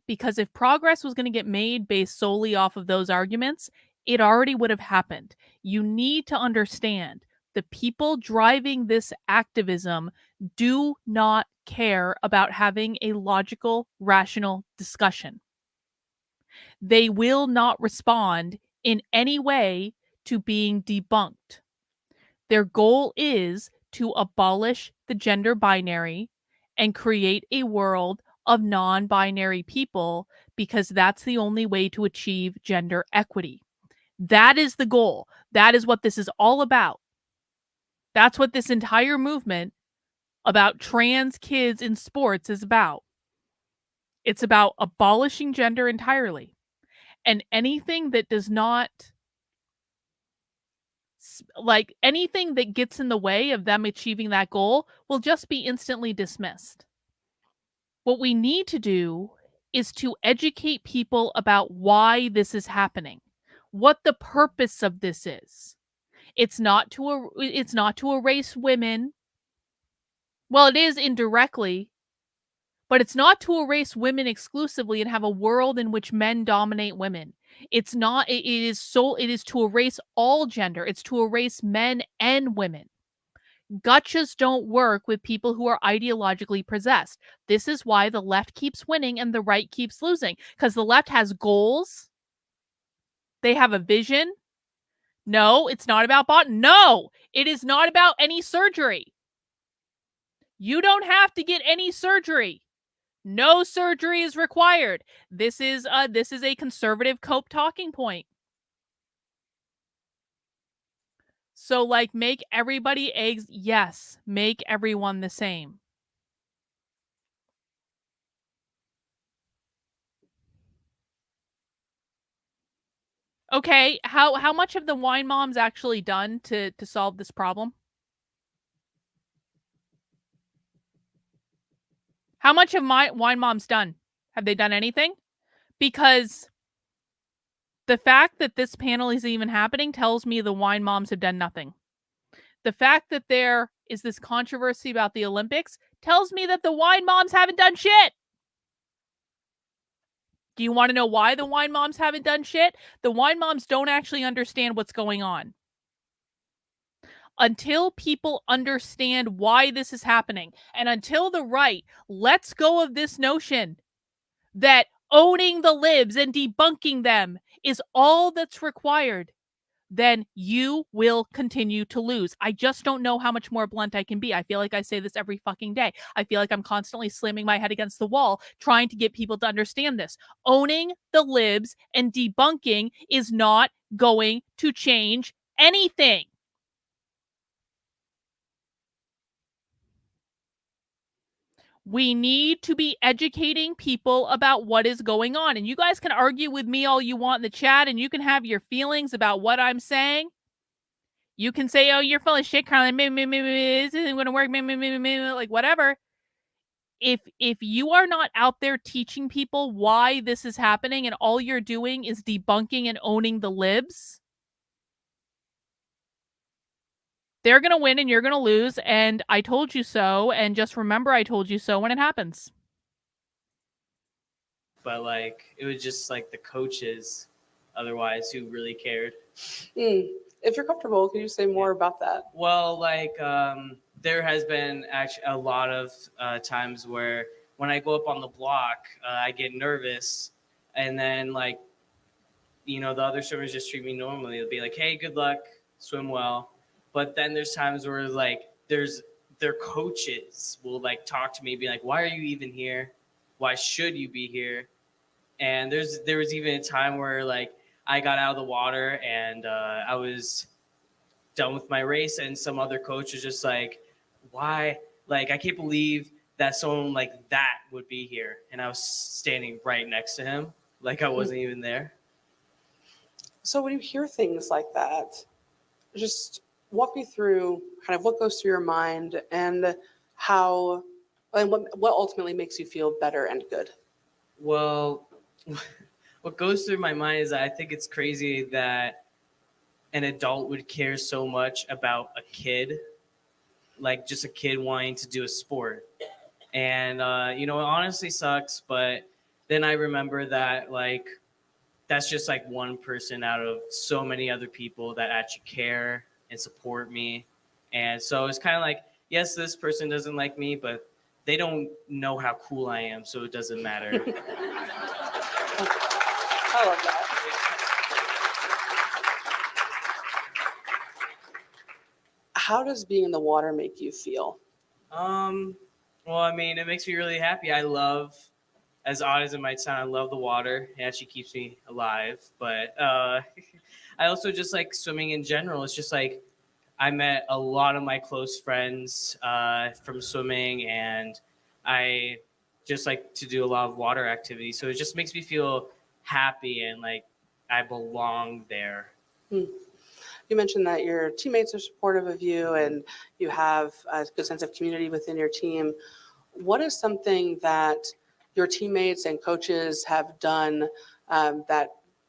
Because if progress was going to get made based solely off of those arguments, it already would have happened. You need to understand the people driving this activism do not care about having a logical, rational discussion. They will not respond in any way to being debunked. Their goal is to abolish the gender binary and create a world of non-binary people, because that's the only way to achieve gender equity. That is the goal. That is what this is all about. That's what this entire movement about trans kids in sports is about. It's about abolishing gender entirely. And anything that does not, like anything that gets in the way of them achieving that goal will just be instantly dismissed. What we need to do is to educate people about why this is happening, what the purpose of this is. It's not to erase women. Well, it is indirectly, but it's not to erase women exclusively and have a world in which men dominate women. It's not. It is to erase all gender. It's to erase men and women. Gotchas don't work with people who are ideologically possessed. This is why the left keeps winning and the right keeps losing. Because the left has goals. They have a vision. No, it's not about No, it is not about any surgery. You don't have to get any surgery. No surgery is required. This is a conservative cope talking point. So, like, make everybody eggs. Yes, make everyone the same. Okay, how much have the wine moms actually done to solve this problem? How much have my wine moms done? Have they done anything? Because the fact that this panel is even happening tells me the wine moms have done nothing. The fact that there is this controversy about the Olympics tells me that the wine moms haven't done shit. Do you want to know why the wine moms haven't done shit? The wine moms don't actually understand what's going on. Until people understand why this is happening, and until the right lets go of this notion that owning the libs and debunking them is all that's required, then you will continue to lose. I just don't know how much more blunt I can be. I feel like I say this every fucking day. I feel like I'm constantly slamming my head against the wall trying to get people to understand this. Owning the libs and debunking is not going to change anything. We need to be educating people about what is going on. And you guys can argue with me all you want in the chat, and you can have your feelings about what I'm saying. You can say, oh, you're full of shit, Carlin. This isn't going to work. Like, whatever. If you are not out there teaching people why this is happening and all you're doing is debunking and owning the libs, they're going to win and you're going to lose. And I told you so. And just remember I told you so when it happens. But like, it was just like the coaches otherwise who really cared. If you're comfortable, can you say more about that? Well, like, there has been actually a lot of times where when I go up on the block, I get nervous, and then like, the other swimmers just treat me normally. They'll be like, "Hey, good luck, swim well." But then there's times where like their coaches will like talk to me, be like, "Why are you even here? Why should you be here?" And there was even a time where like I got out of the water and I was done with my race, and some other coach was just like, "Why? Like, I can't believe that someone like that would be here." And I was standing right next to him, like I wasn't even there. So when you hear things like that, just walk me through kind of what goes through your mind and how, and what ultimately makes you feel better and good. Well, what goes through my mind is that I think it's crazy that an adult would care so much about a kid, like just a kid wanting to do a sport. And, it honestly sucks. But then I remember that, like, that's just like one person out of so many other people that actually care and support me. And so it's kind of like, yes, this person doesn't like me, but they don't know how cool I am, so it doesn't matter. I love that. How does being in the water make you feel? Well, I mean, it makes me really happy. I love, as odd as it might sound, I love the water. It actually keeps me alive. But I also just like swimming in general. It's just like I met a lot of my close friends from swimming, and I just like to do a lot of water activities. So it just makes me feel happy and like I belong there. You mentioned that your teammates are supportive of you and you have a good sense of community within your team. What is something that your teammates and coaches have done that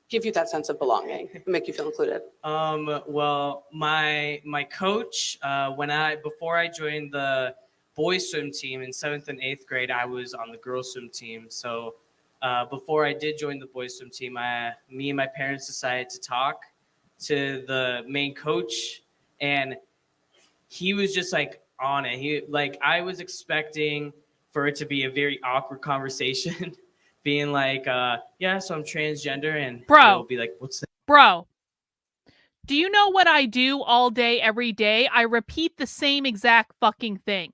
give you that sense of belonging, make you feel included? Well, my coach, before I joined the boys swim team in 7th and 8th grade, I was on the girls swim team. So before I did join the boys swim team, me and my parents decided to talk to the main coach, and he was just like on it. I was expecting for it to be a very awkward conversation, being like, yeah, so I'm transgender, and he'll be like, what's that? Bro, do you know what I do all day, every day? I repeat the same exact fucking thing.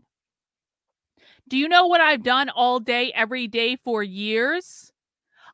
Do you know what I've done all day, every day for years?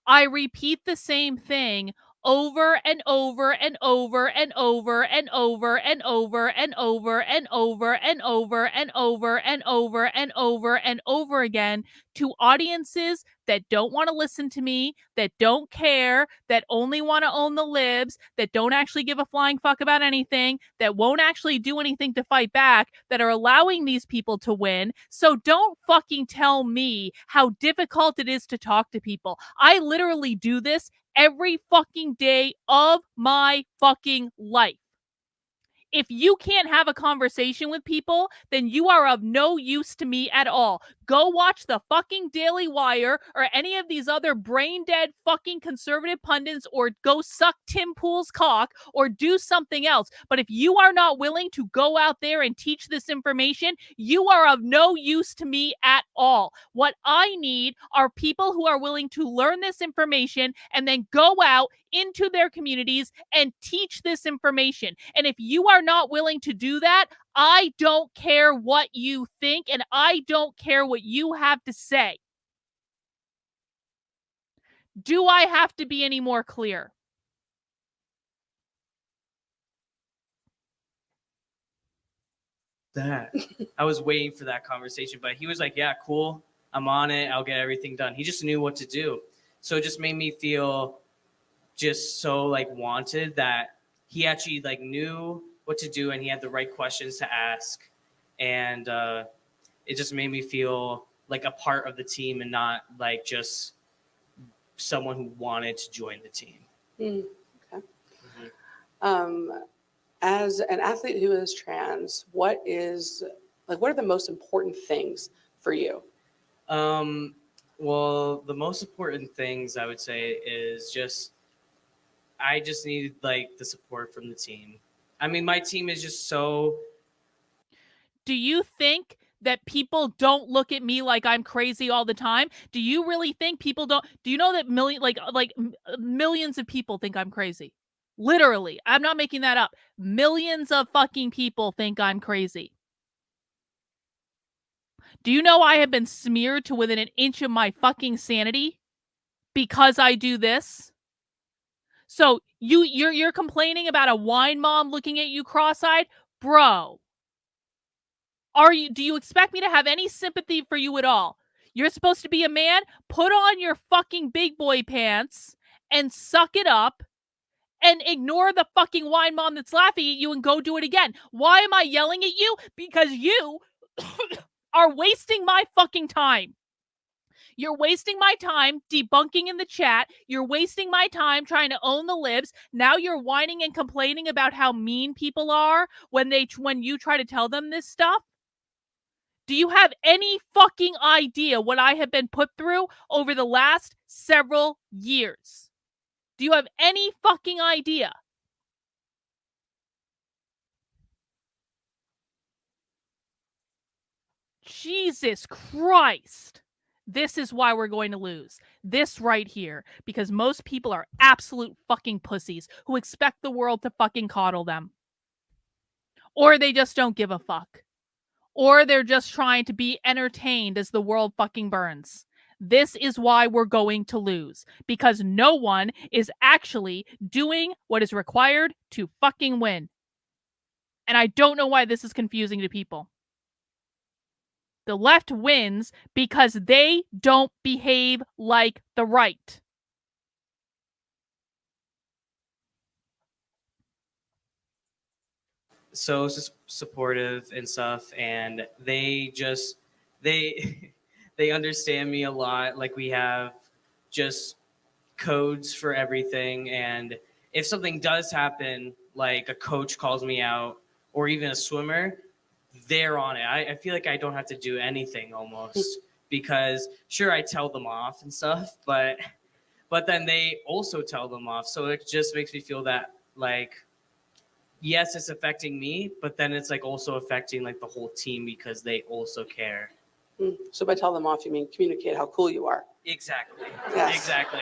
I repeat the same thing over and over and over and over and over and over and over and over and over and over and over and over and over again to audiences that don't want to listen to me, that don't care, that only want to own the libs, that don't actually give a flying fuck about anything, that won't actually do anything to fight back, that are allowing these people to win. So don't fucking tell me how difficult it is to talk to people. I literally do this every fucking day of my fucking life. If you can't have a conversation with people, then you are of no use to me at all. Go watch the fucking Daily Wire or any of these other brain dead fucking conservative pundits, or go suck Tim Pool's cock or do something else. But if you are not willing to go out there and teach this information, you are of no use to me at all. What I need are people who are willing to learn this information and then go out into their communities and teach this information. And if you are not willing to do that, I don't care what you think, and I don't care what you have to say. Do I have to be any more clear? That I was waiting for that conversation, but he was like, yeah, cool, I'm on it, I'll get everything done. He just knew what to do. So it just made me feel just so like wanted, that he actually like knew what to do and he had the right questions to ask, and it just made me feel like a part of the team and not like just someone who wanted to join the team. Okay. As an athlete who is trans, what are the most important things for you? Well, the most important things I would say is I just need like the support from the team. I mean, my team is just so. Do you think that people don't look at me like I'm crazy all the time? Do you really think people don't? Do you know that millions of people think I'm crazy? Literally, I'm not making that up. Millions of fucking people think I'm crazy. Do you know I have been smeared to within an inch of my fucking sanity because I do this? So you're complaining about a wine mom looking at you cross-eyed? Bro, do you expect me to have any sympathy for you at all? You're supposed to be a man? Put on your fucking big boy pants and suck it up and ignore the fucking wine mom that's laughing at you and go do it again. Why am I yelling at you? Because you are wasting my fucking time. You're wasting my time debunking in the chat. You're wasting my time trying to own the libs. Now you're whining and complaining about how mean people are when you try to tell them this stuff. Do you have any fucking idea what I have been put through over the last several years? Do you have any fucking idea? Jesus Christ. This is why we're going to lose. This right here. Because most people are absolute fucking pussies who expect the world to fucking coddle them. Or they just don't give a fuck. Or they're just trying to be entertained as the world fucking burns. This is why we're going to lose. Because no one is actually doing what is required to fucking win. And I don't know why this is confusing to people. The left wins because they don't behave like the right. So supportive and stuff, and they just they they understand me a lot. Like, we have just codes for everything, and if something does happen, like a coach calls me out or even a swimmer, they're on it. I feel like I don't have to do anything almost, because sure, I tell them off and stuff, but then they also tell them off. So it just makes me feel that, like, yes, it's affecting me, but then it's like also affecting like the whole team because they also care. So by tell them off, you mean communicate how cool you are. Exactly. Yes. Exactly.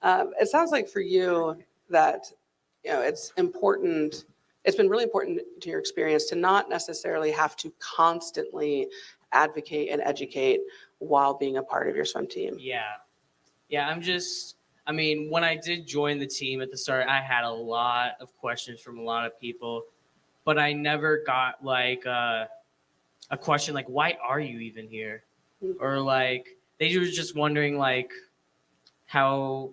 It sounds like for you that, it's important. It's been really important to your experience to not necessarily have to constantly advocate and educate while being a part of your swim team. Yeah. I mean, when I did join the team at the start, I had a lot of questions from a lot of people, but I never got like a question like, why are you even here? Or like, they were just wondering like how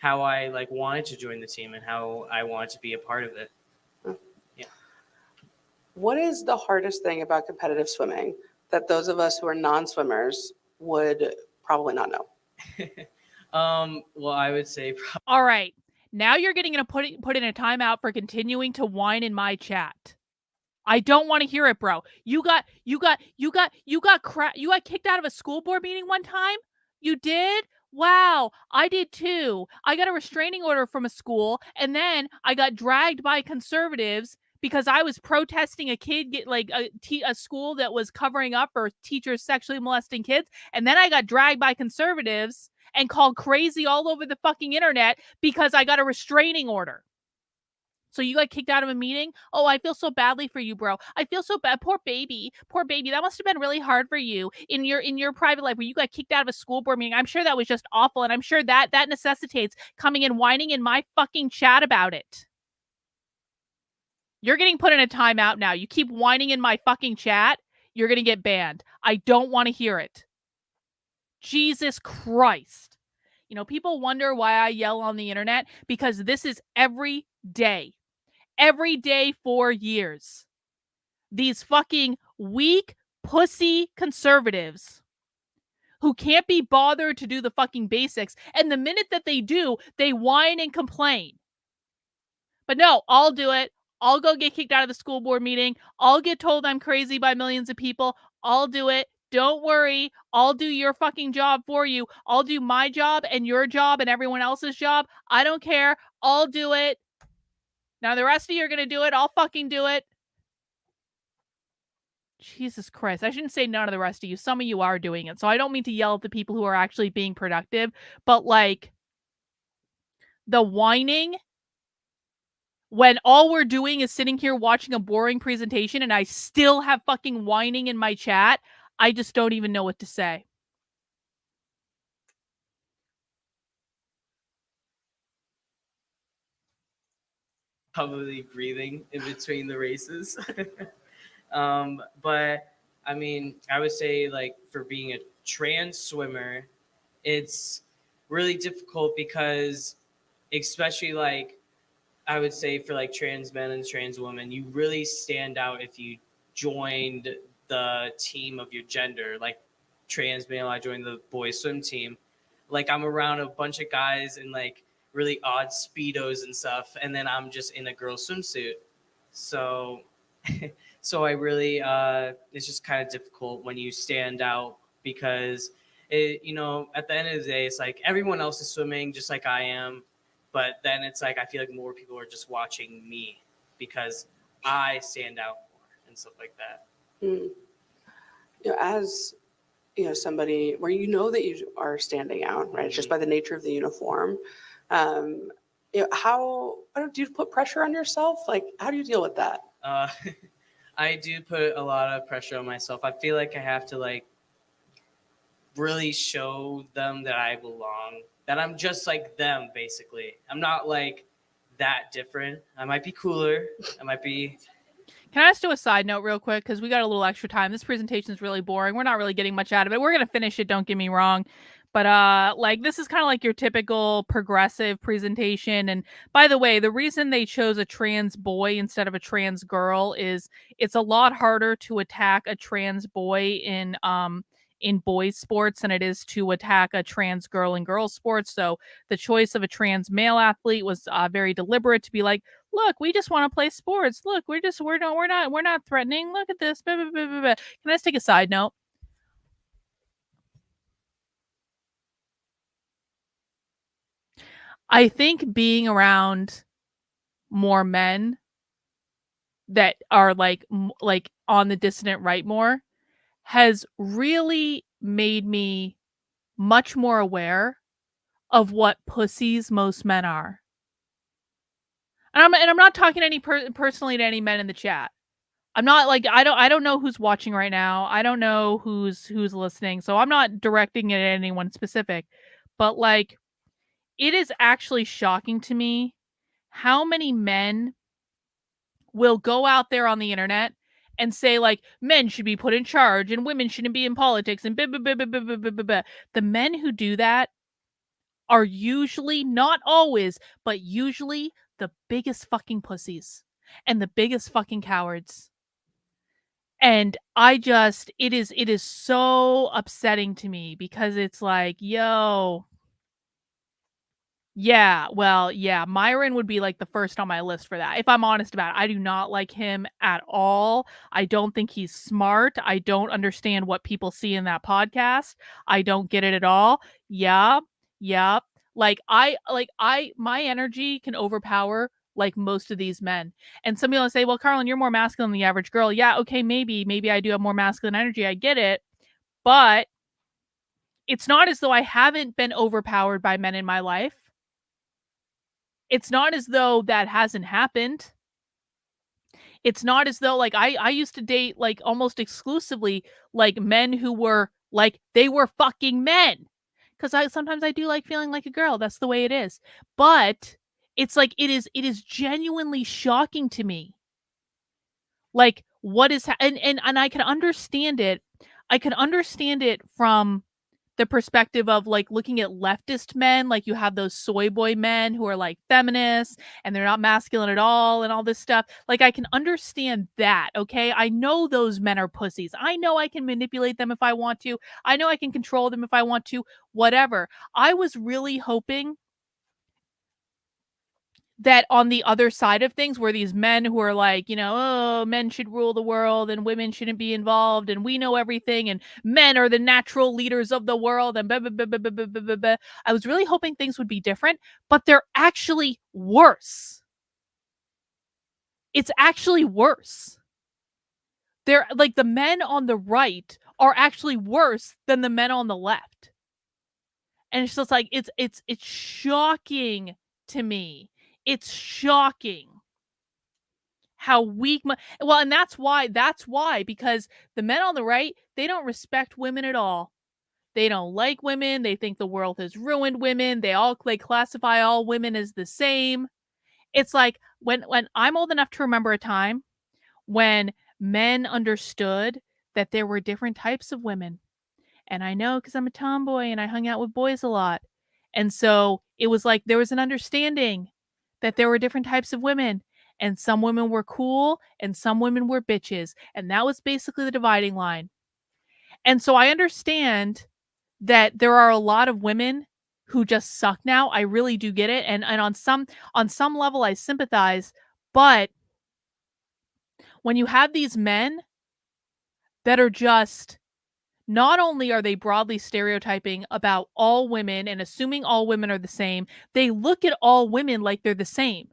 I like wanted to join the team and how I wanted to be a part of it. Yeah. What is the hardest thing about competitive swimming that those of us who are non-swimmers would probably not know? Well, I would say All right. Now you're getting to put in a timeout for continuing to whine in my chat. I don't want to hear it, bro. You got kicked out of a school board meeting one time? You did? Wow, I did too. I got a restraining order from a school, and then I got dragged by conservatives because I was protesting a kid a school that was covering up for teachers sexually molesting kids, and then I got dragged by conservatives and called crazy all over the fucking internet because I got a restraining order. So you got kicked out of a meeting? Oh, I feel so badly for you, bro. I feel so bad. Poor baby. Poor baby. That must have been really hard for you in your private life where you got kicked out of a school board meeting. I'm sure that was just awful, and I'm sure that necessitates coming and whining in my fucking chat about it. You're getting put in a timeout now. You keep whining in my fucking chat, you're going to get banned. I don't want to hear it. Jesus Christ. People wonder why I yell on the internet because this is every day for years. These fucking weak pussy conservatives who can't be bothered to do the fucking basics. And the minute that they do, they whine and complain. But no, I'll do it. I'll go get kicked out of the school board meeting. I'll get told I'm crazy by millions of people. I'll do it. Don't worry. I'll do your fucking job for you. I'll do my job and your job and everyone else's job. I don't care. I'll do it. Now the rest of you are going to do it. I'll fucking do it. Jesus Christ. I shouldn't say none of the rest of you. Some of you are doing it. So I don't mean to yell at the people who are actually being productive, but like the whining when all we're doing is sitting here watching a boring presentation and I still have fucking whining in my chat, I just don't even know what to say. probably breathing in between the races. But I mean, I would say like for being a trans swimmer, it's really difficult because especially like I would say for like trans men and trans women, you really stand out if you joined the team of your gender. Like trans male, I joined the boys swim team. Like I'm around a bunch of guys in like really odd speedos and stuff, and then I'm just in a girl swimsuit. So, so I really, it's just kind of difficult when you stand out because at the end of the day, it's like everyone else is swimming just like I am. But then it's like I feel like more people are just watching me because I stand out more and stuff like that. As somebody where that you are standing out, right? Just by the nature of the uniform. How do you put pressure on yourself? Like, how do you deal with that? I do put a lot of pressure on myself. I feel like I have to like really show them that I belong, that I'm just like them, basically. I'm not like that different. I might be cooler. I might be. Can I just do a side note real quick? Because we got a little extra time. This presentation is really boring. We're not really getting much out of it. We're going to finish it, don't get me wrong. But like this is kind of like your typical progressive presentation. And by the way, the reason they chose a trans boy instead of a trans girl is it's a lot harder to attack a trans boy in boys sports than it is to attack a trans girl in girls sports. So the choice of a trans male athlete was very deliberate to be like, look, we just want to play sports. Look, we're not threatening. Look at this. Blah, blah, blah, blah, blah. Can I just take a side note? I think being around more men that are like on the dissident right more has really made me much more aware of what pussies most men are. And I'm not talking personally to any men in the chat. I'm not like I don't know who's watching right now. I don't know who's listening. So I'm not directing it at anyone specific. But like it is actually shocking to me how many men will go out there on the internet and say like men should be put in charge and women shouldn't be in politics and blah, blah, blah, blah, blah, blah, blah, blah, blah. The men who do that are usually, not always, but usually the biggest fucking pussies and the biggest fucking cowards. And it is so upsetting to me because it's like, yo, yeah, well, yeah, Myron would be like the first on my list for that. If I'm honest about it, I do not like him at all. I don't think he's smart. I don't understand what people see in that podcast. I don't get it at all. Yeah. Yeah. My energy can overpower like most of these men. And some people say, well, Carlin, you're more masculine than the average girl. Yeah, okay, maybe I do have more masculine energy. I get it. But it's not as though I haven't been overpowered by men in my life. It's not as though that hasn't happened. It's not as though like I used to date like almost exclusively like men who were like they were fucking men. Cuz I sometimes I do like feeling like a girl. That's the way it is. But it's like it is genuinely shocking to me. Like what is and I can understand it. I can understand it from the perspective of like looking at leftist men, like you have those soy boy men who are like feminists and they're not masculine at all and all this stuff. Like I can understand that, okay? I know those men are pussies. I know I can manipulate them if I want to. I know I can control them if I want to, whatever. I was really hoping that on the other side of things were these men who are like, oh, men should rule the world and women shouldn't be involved and we know everything and men are the natural leaders of the world and blah, blah, blah, blah, blah, blah, blah, blah. I was really hoping things would be different, but they're actually worse. It's actually worse. They're like the men on the right are actually worse than the men on the left. And it's just like it's shocking to me. It's shocking how weak well, and that's why because the men on the right, they don't respect women at all. They don't like women. They think the world has ruined women. They classify all women as the same. It's like when I'm old enough to remember a time when men understood that there were different types of women. And I know because I'm a tomboy and I hung out with boys a lot. And so it was like there was an understanding that there were different types of women. And some women were cool and some women were bitches. And that was basically the dividing line. And so I understand that there are a lot of women who just suck now. I really do get it. And on some level I sympathize. But when you have these men that are just not only are they broadly stereotyping about all women and assuming all women are the same, they look at all women like they're the same.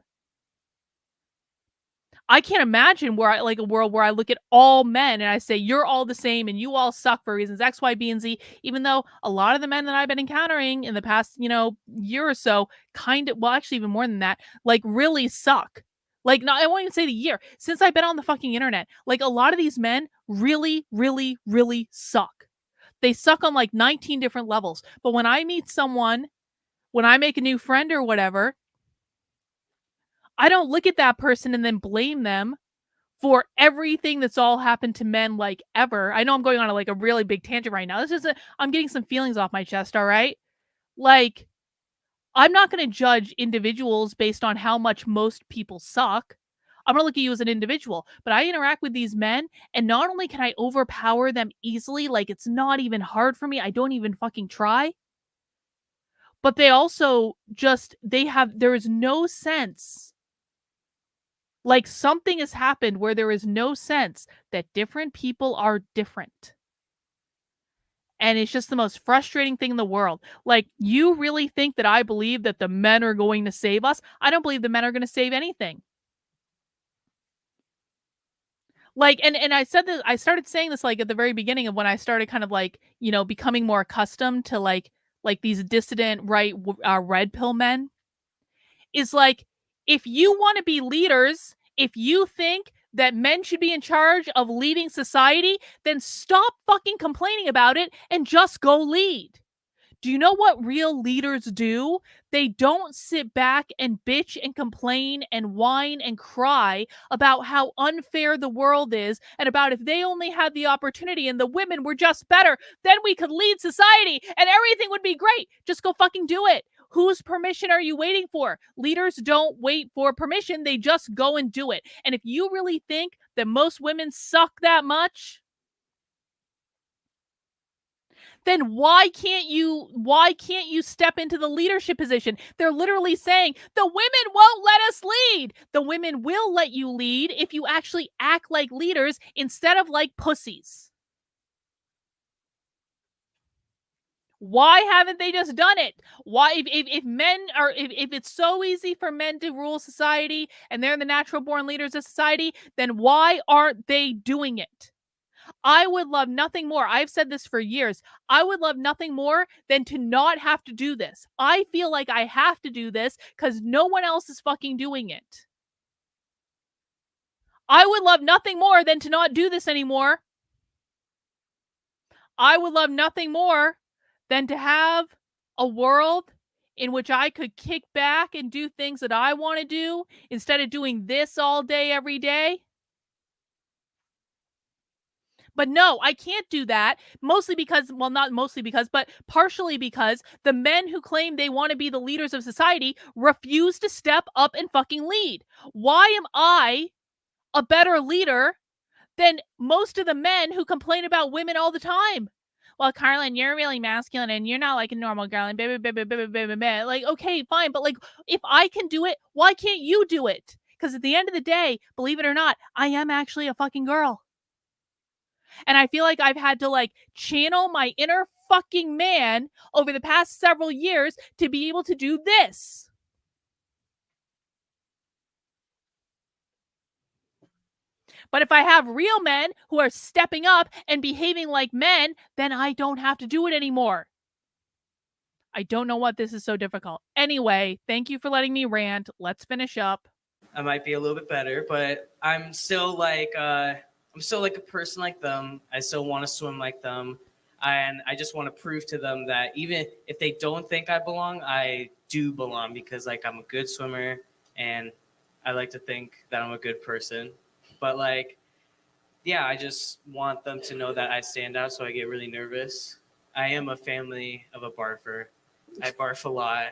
I can't imagine a world where I look at all men and I say, you're all the same and you all suck for reasons X, Y, B, and Z, even though a lot of the men that I've been encountering in the past, year or so actually even more than that, like really suck. Like, no, I won't even say the year. Since I've been on the fucking internet, like a lot of these men really, really, really suck. They suck on like 19 different levels. But when I meet someone, when I make a new friend or whatever, I don't look at that person and then blame them for everything that's all happened to men like ever. I know I'm going on a really big tangent right now. I'm getting some feelings off my chest, all right? Like, I'm not going to judge individuals based on how much most people suck. I'm going to look at you as an individual, but I interact with these men, and not only can I overpower them easily, like it's not even hard for me, I don't even fucking try, but they also there is no sense. Like, something has happened where there is no sense that different people are different. And it's just the most frustrating thing in the world. Like, you really think that I believe that the men are going to save us? I don't believe the men are going to save anything. Like, and I said this, I started saying this like at the very beginning of when I started kind of like, becoming more accustomed to like these dissident red pill men. Is like, if you want to be leaders, if you think that men should be in charge of leading society, then stop fucking complaining about it and just go lead. Do you know what real leaders do? They don't sit back and bitch and complain and whine and cry about how unfair the world is and about if they only had the opportunity and the women were just better, then we could lead society and everything would be great. Just go fucking do it. Whose permission are you waiting for? Leaders don't wait for permission. They just go and do it. And if you really think that most women suck that much, then why can't you step into the leadership position? They're literally saying the women won't let us lead. The women will let you lead if you actually act like leaders instead of like pussies. Why haven't they just done it? Why, if it's so easy for men to rule society and they're the natural born leaders of society, then why aren't they doing it? I would love nothing more. I've said this for years. I would love nothing more than to not have to do this. I feel like I have to do this because no one else is fucking doing it. I would love nothing more than to not do this anymore. I would love nothing more than to have a world in which I could kick back and do things that I want to do instead of doing this all day, every day. But no, I can't do that. Mostly because, well, not mostly because, but partially because the men who claim they want to be the leaders of society refuse to step up and fucking lead. Why am I a better leader than most of the men who complain about women all the time? Well, Carlin, you're really masculine and you're not like a normal girl and baby, baby, baby, baby, baby. Like, okay, fine. But like, if I can do it, why can't you do it? Because at the end of the day, believe it or not, I am actually a fucking girl. And I feel like I've had to like channel my inner fucking man over the past several years to be able to do this. But if I have real men who are stepping up and behaving like men, then I don't have to do it anymore. I don't know what this is so difficult. Anyway, thank you for letting me rant. Let's finish up. I might be a little bit better, but I'm still like a person like them. I still want to swim like them, and I just want to prove to them that even if they don't think I belong, I do belong because like I'm a good swimmer and I like to think that I'm a good person. But like, yeah, I just want them to know that I stand out, so I get really nervous. I am a family of a barfer. I barf a lot.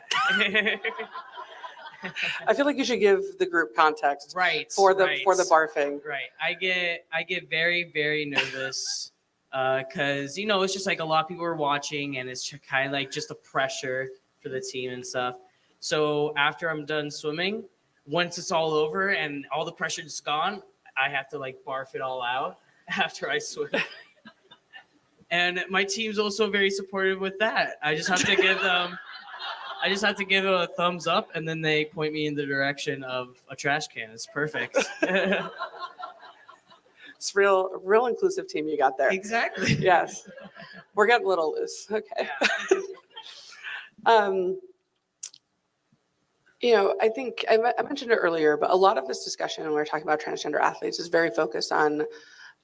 I feel like you should give the group context for the barfing. Right. I get very, very nervous because it's just like a lot of people are watching and it's kind of like just a pressure for the team and stuff. So after I'm done swimming, once it's all over and all the pressure is gone, I have to like barf it all out after I swim. And my team's also very supportive with that. I just have to give them a thumbs up, and then they point me in the direction of a trash can. It's perfect. It's real inclusive team you got there. Exactly. Yes. We're getting a little loose. Okay. Yeah. I think I mentioned it earlier, but a lot of this discussion when we're talking about transgender athletes is very focused on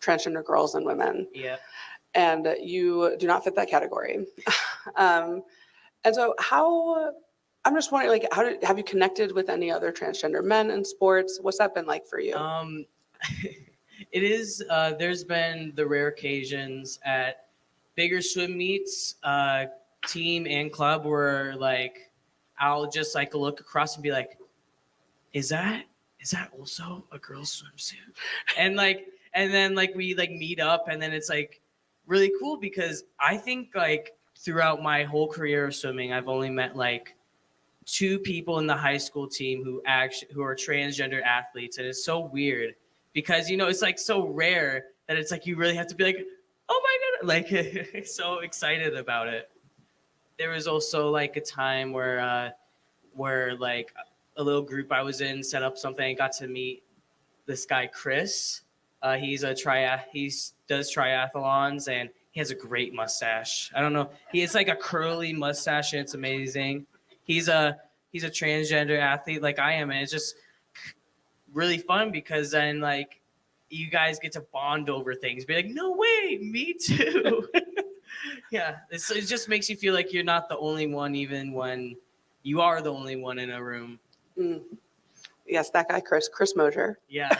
transgender girls and women. Yeah. And you do not fit that category. And so how I'm just wondering, like, have you connected with any other transgender men in sports? What's that been like for you? It is. There's been the rare occasions at bigger swim meets, team and club, where like I'll just like look across and be like, "Is that also a girl's swimsuit?" And then like we like meet up, and then it's like really cool because I think like throughout my whole career of swimming, I've only met like 2 people in the high school team who are transgender athletes, and it's so weird because it's like so rare that it's like you really have to be like, oh my god, like so excited about it. There was also like a time where like a little group I was in set up something and got to meet this guy Chris. He's he does triathlons, and he has a great mustache. I don't know, he has like a curly mustache and it's amazing. He's a transgender athlete like I am, and it's just really fun because then like you guys get to bond over things. Be like, no way, me too. Yeah, it just makes you feel like you're not the only one, even when you are the only one in a room. Mm. Yes, that guy, Chris Mosier. Yeah.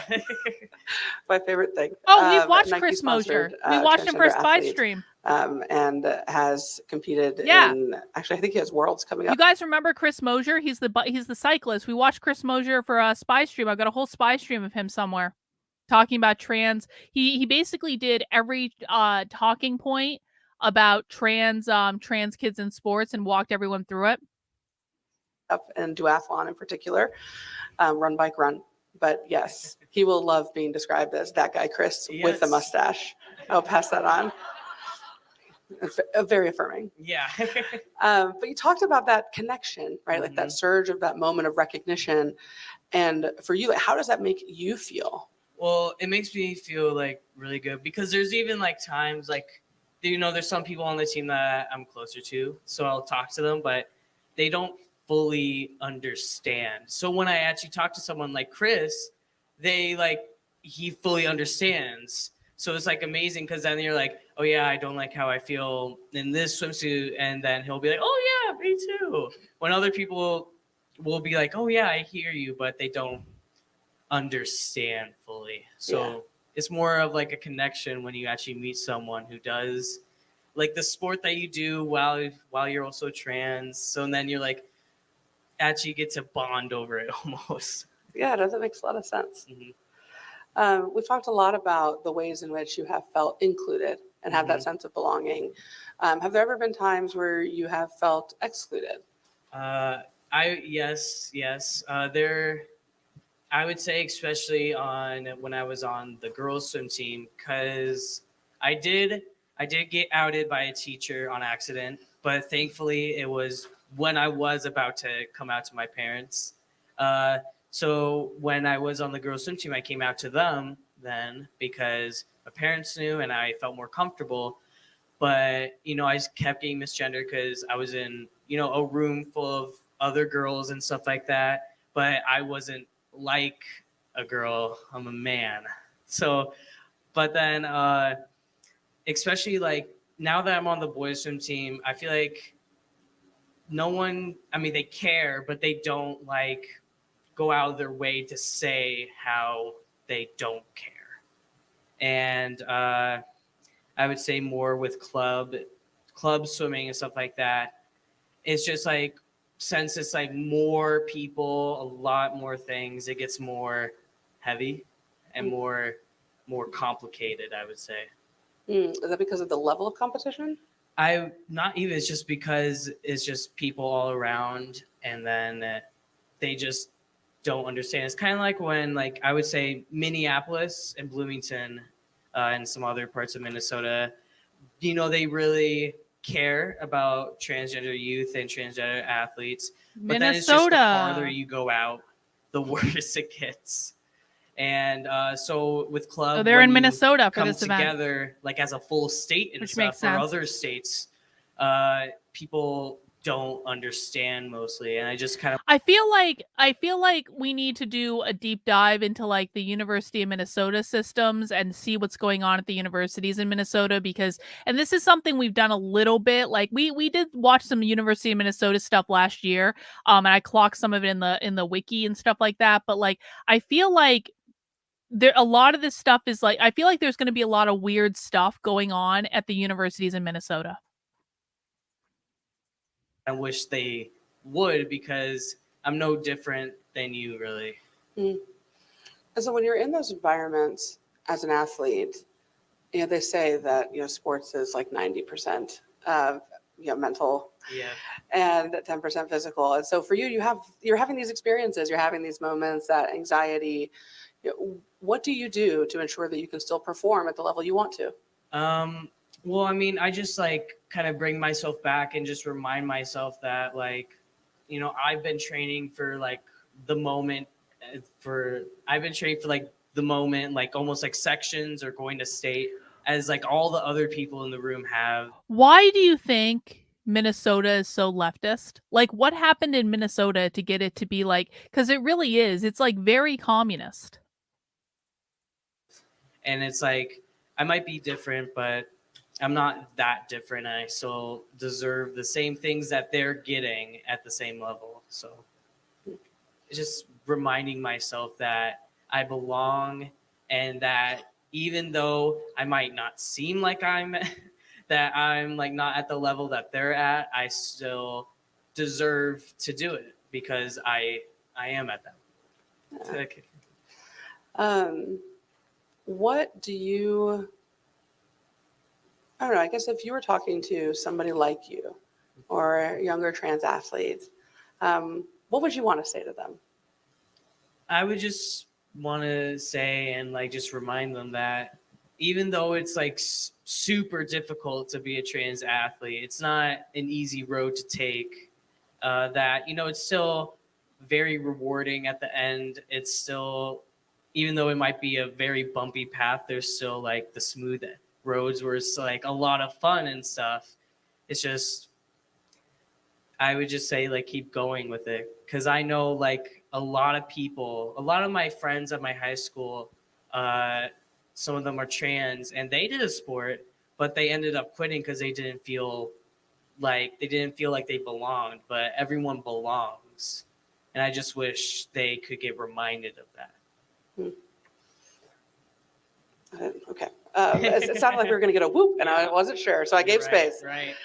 My favorite thing. Oh, we've watched Nike Chris Mosier. sponsored, We watched him for a transgender spy athlete, stream. and has competed Yeah. in. Actually, I think he has worlds coming up. You guys remember Chris Mosier? He's the cyclist. We watched Chris Mosier for a spy stream. I've got a whole spy stream of him somewhere talking about trans. He basically did every talking point about trans kids in sports and walked everyone through it. And duathlon in particular, run, bike, run. But yes, he will love being described as that guy, Chris, with the mustache. I'll pass that on. Very affirming. Yeah. But you talked about that connection, right? Mm-hmm. Like that surge of that moment of recognition. And for you, like, how does that make you feel? Well, it makes me feel like really good because there's even like times like, there's some people on the team that I'm closer to, so I'll talk to them, but they don't fully understand. So when I actually talk to someone like Chris, he fully understands. So it's like amazing because then you're like, oh yeah, I don't like how I feel in this swimsuit, and then he'll be like, oh yeah, me too. When other people will be like, oh yeah, I hear you, but they don't understand fully. So it's more of like a connection when you actually meet someone who does like the sport that you do while you're also trans. So then you're like actually get to bond over it almost. Yeah, that makes a lot of sense. Mm-hmm. We've talked a lot about the ways in which you have felt included and have Mm-hmm. that sense of belonging. Have there ever been times where you have felt excluded? Yes. I would say especially when I was on the girls swim team, because I did get outed by a teacher on accident, but thankfully it was when I was about to come out to my parents. So when I was on the girls swim team, I came out to them then because my parents knew and I felt more comfortable. But I just kept getting misgendered because I was in a room full of other girls and stuff like that. But I wasn't like a girl. I'm a man. So, but then especially like now that I'm on the boys swim team, I feel like they care, but they don't like go out of their way to say how they don't care. And I would say more with club swimming and stuff like that. It's just like, since it's like more people, a lot more things, it gets more heavy and more complicated, I would say. Is that because of the level of competition? Not even, it's just because it's just people all around, and then they just don't understand. It's kind of like when, like, I would say Minneapolis and Bloomington and some other parts of Minnesota, they really care about transgender youth and transgender athletes. But then it's just the farther you go out, the worse it gets. And so with club, so they're in Minnesota for come this event together, like as a full state and which stuff, makes or sense. other states, people don't understand mostly, and I just kind of I feel like we need to do a deep dive into like the University of Minnesota systems and see what's going on at the universities in Minnesota, because and this is something we've done a little bit. Like we did watch some University of Minnesota stuff last year. And I clocked some of it in the wiki and stuff like that, but like I feel like there a lot of this stuff is like I feel like there's going to be a lot of weird stuff going on at the universities in Minnesota. wish they would, because I'm no different than you, really. And so when you're in those environments as an athlete, they say that, sports is like 90% of, mental Yeah. and 10% physical. And so for you, you're having these experiences, you're having these moments, that anxiety. What do you do to ensure that you can still perform at the level you want to? Well, I mean, I just like kind of bring myself back and just remind myself that, like, I've been training for like the moment I've been training for like the moment, like almost like sections or going to state, as like all the other people in the room have. Why do you think Minnesota is so leftist? Like, what happened in Minnesota to get it to be like, because it really is, it's like very communist. And it's like, I might be different, but I'm not that different. And I still deserve the same things that they're getting at the same level. So it's just reminding myself that I belong, and that even though I might not seem like I'm that I'm like not at the level that they're at, I still deserve to do it because I am at that. What do you, I don't know, I guess if you were talking to somebody like you or a younger trans athlete, what would you want to say to them? I would just want to say and like just remind them that even though it's like super difficult to be a trans athlete, it's not an easy road to take. That it's still very rewarding at the end. It's still, even though it might be a very bumpy path, there's still like the smooth roads where it's like a lot of fun and stuff. It's just, I would just say like keep going with it, because I know like a lot of my friends at my high school, some of them are trans and they did a sport, but they ended up quitting because they didn't feel like they belonged. But everyone belongs, and I just wish they could get reminded of that. Okay. It sounded like we were going to get a whoop, and I wasn't sure, so I gave space. Right.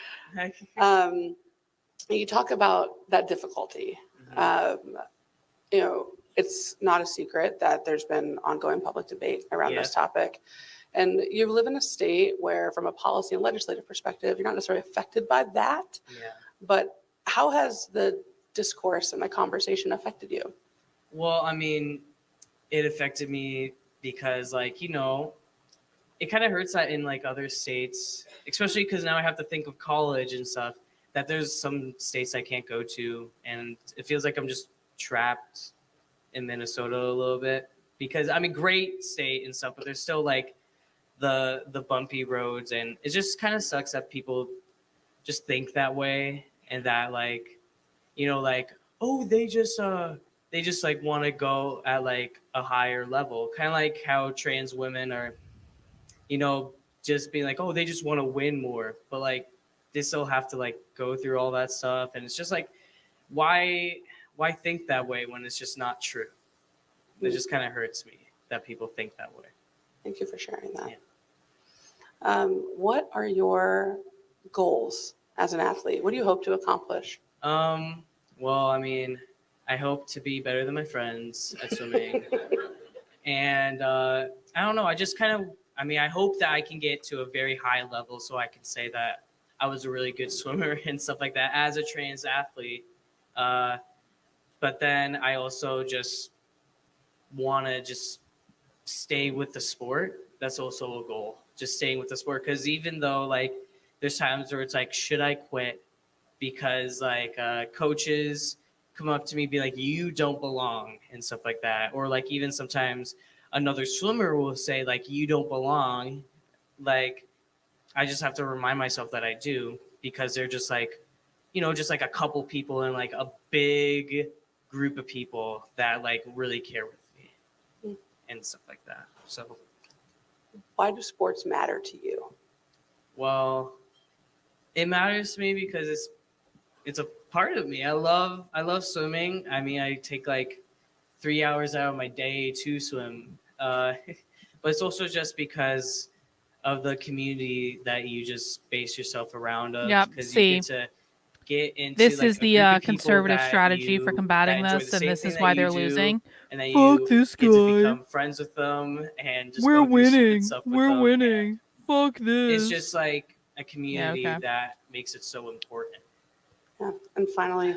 You talk about that difficulty. It's not a secret that there's been ongoing public debate around this topic. And you live in a state where, from a policy and legislative perspective, you're not necessarily affected by that. Yeah. But how has the discourse and the conversation affected you? Well, I mean, it affected me because, like, it kind of hurts that in like other states, especially because now I have to think of college and stuff, that there's some states I can't go to. And it feels like I'm just trapped in Minnesota a little bit, because I mean, great state and stuff, but there's still like the bumpy roads, and it just kind of sucks that people just think that way, and that like, like, oh, they just like want to go at like a higher level, kind of like how trans women are, just being like, oh, they just want to win more, but like they still have to like go through all that stuff, and it's just like, why think that way when it's just not true? It just kind of hurts me that people think that way. Thank you for sharing that. Yeah. What are your goals as an athlete? What do you hope to accomplish? Well, I mean, I hope to be better than my friends at swimming. And I don't know, I just kind of, I hope that I can get to a very high level so I can say that I was a really good swimmer and stuff like that as a trans athlete. But then I also just want to just stay with the sport. That's also a goal, just staying with the sport. Because even though like there's times where it's like, should I quit? Because like coaches come up to me, be like, you don't belong and stuff like that. Or like even sometimes another swimmer will say like, you don't belong. Like, I just have to remind myself that I do, because they're just like, just like a couple people and like a big group of people that like really care with me and stuff like that. So Why do sports matter to you? well, it matters to me because it's a part of me. I love swimming. I mean, I take like 3 hours out of my day to swim, but it's also just because of the community that you just base yourself around of. Yep. Because See, you get to get into this like is a the group of people conservative that strategy for that combating enjoy this, the and same this thing is that why you they're do, losing. and that Fuck you this get to guy. become friends with them and just We're go through stupid winning. stuff with We're them. winning. Fuck And this. it's just like a community okay. that makes it so important. Yeah. And finally,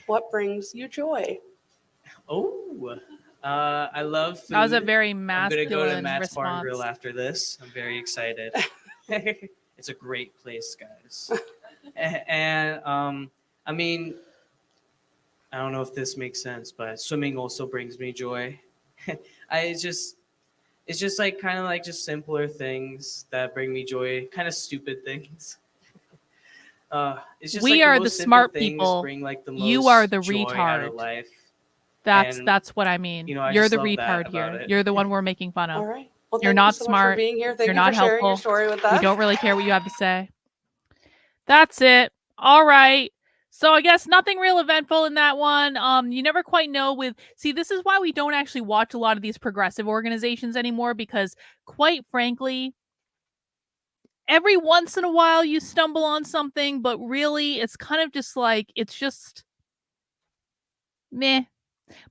what brings you joy? Oh, I love food. That was a very I'm gonna go to masculine Matt's Bar and response. Grill after this. I'm very excited. It's a great place, guys. And I mean, I don't know if this makes sense, but swimming also brings me joy. It's just like kind of like just simpler things that bring me joy, kind of stupid things. It's just We like are the the most simple smart things people. bring like the most You are the joy out of retard. life. That's And, what I mean. I You're just the love that retard about here. it. You're the one we're making fun All of. right. Well, You're thank not you so much smart. for being here. Thank You're you not for sharing your helpful. story with us. We don't really care what you have to say. That's it. All right. So I guess nothing real eventful in that one. You never quite know this is why we don't actually watch a lot of these progressive organizations anymore, because quite frankly, every once in a while you stumble on something, but really it's kind of just like, it's just meh.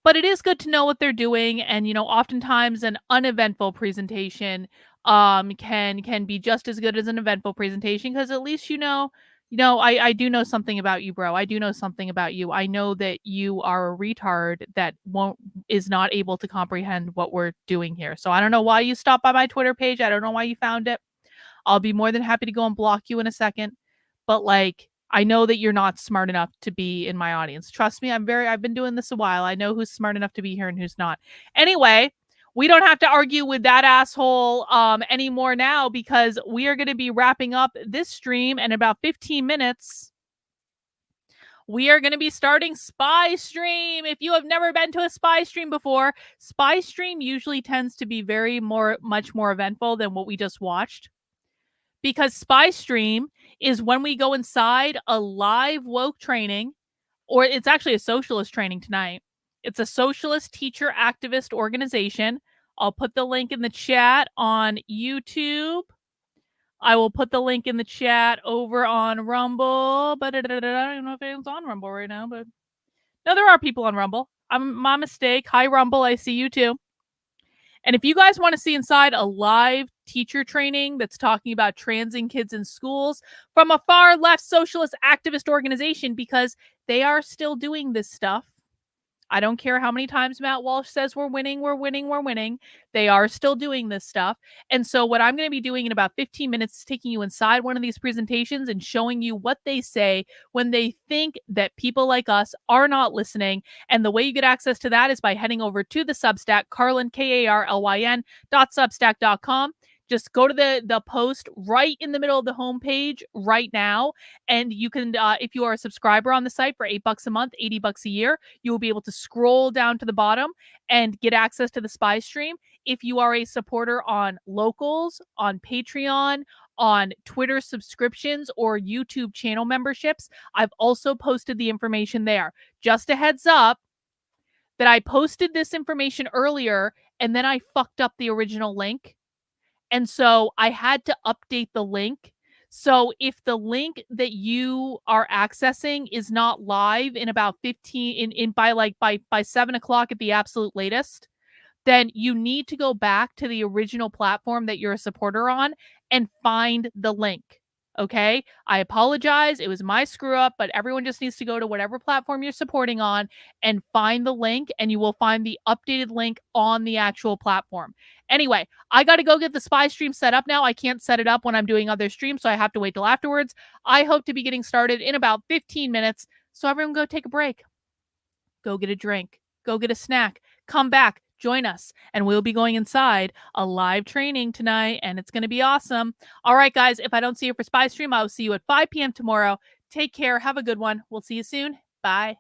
But it is good to know what they're doing, and oftentimes an uneventful presentation can be just as good as an eventful presentation, because at least I do know something about you, bro. I do know something about you. I know that you are a retard that is not able to comprehend what we're doing here. So I don't know why you stopped by my Twitter page. I don't know why you found it. I'll be more than happy to go and block you in a second. But like, I know that you're not smart enough to be in my audience. Trust me, I've been doing this a while. I know who's smart enough to be here and who's not. Anyway, we don't have to argue with that asshole anymore now, because we are going to be wrapping up this stream in about 15 minutes. We are going to be starting Spy Stream. If you have never been to a Spy Stream before, Spy Stream usually tends to be much more eventful than what we just watched. Because Spy Stream is when we go inside a live woke training, or it's actually a socialist training tonight. It's a socialist teacher activist organization. I'll put the link in the chat on YouTube. I will put the link in the chat over on Rumble. But I don't know if anyone's on Rumble right now, but no, there are people on Rumble. My mistake. Hi, Rumble. I see you too. And if you guys want to see inside a live teacher training that's talking about transing kids in schools from a far left socialist activist organization, because they are still doing this stuff. I don't care how many times Matt Walsh says we're winning, we're winning, we're winning. They are still doing this stuff. And so what I'm going to be doing in about 15 minutes is taking you inside one of these presentations and showing you what they say when they think that people like us are not listening. And the way you get access to that is by heading over to the Substack, Carlyn, KARLYN.substack.com. Just go to the post right in the middle of the homepage right now. And you can, if you are a subscriber on the site for $8 a month, $80 a year, you will be able to scroll down to the bottom and get access to the Spy Stream. If you are a supporter on Locals, on Patreon, on Twitter subscriptions, or YouTube channel memberships, I've also posted the information there. Just a heads up that I posted this information earlier and then I fucked up the original link. And so I had to update the link. So if the link that you are accessing is not live in about 15 by 7 o'clock at the absolute latest, then you need to go back to the original platform that you're a supporter on and find the link. Okay? I apologize. It was my screw up, but everyone just needs to go to whatever platform you're supporting on and find the link, and you will find the updated link on the actual platform. Anyway, I got to go get the Spy Stream set up now. I can't set it up when I'm doing other streams, so I have to wait till afterwards. I hope to be getting started in about 15 minutes. So everyone go take a break. Go get a drink. Go get a snack. Come back. Join us. And we'll be going inside a live training tonight, and it's going to be awesome. All right, guys, if I don't see you for Spy Stream, I will see you at 5 p.m. tomorrow. Take care. Have a good one. We'll see you soon. Bye.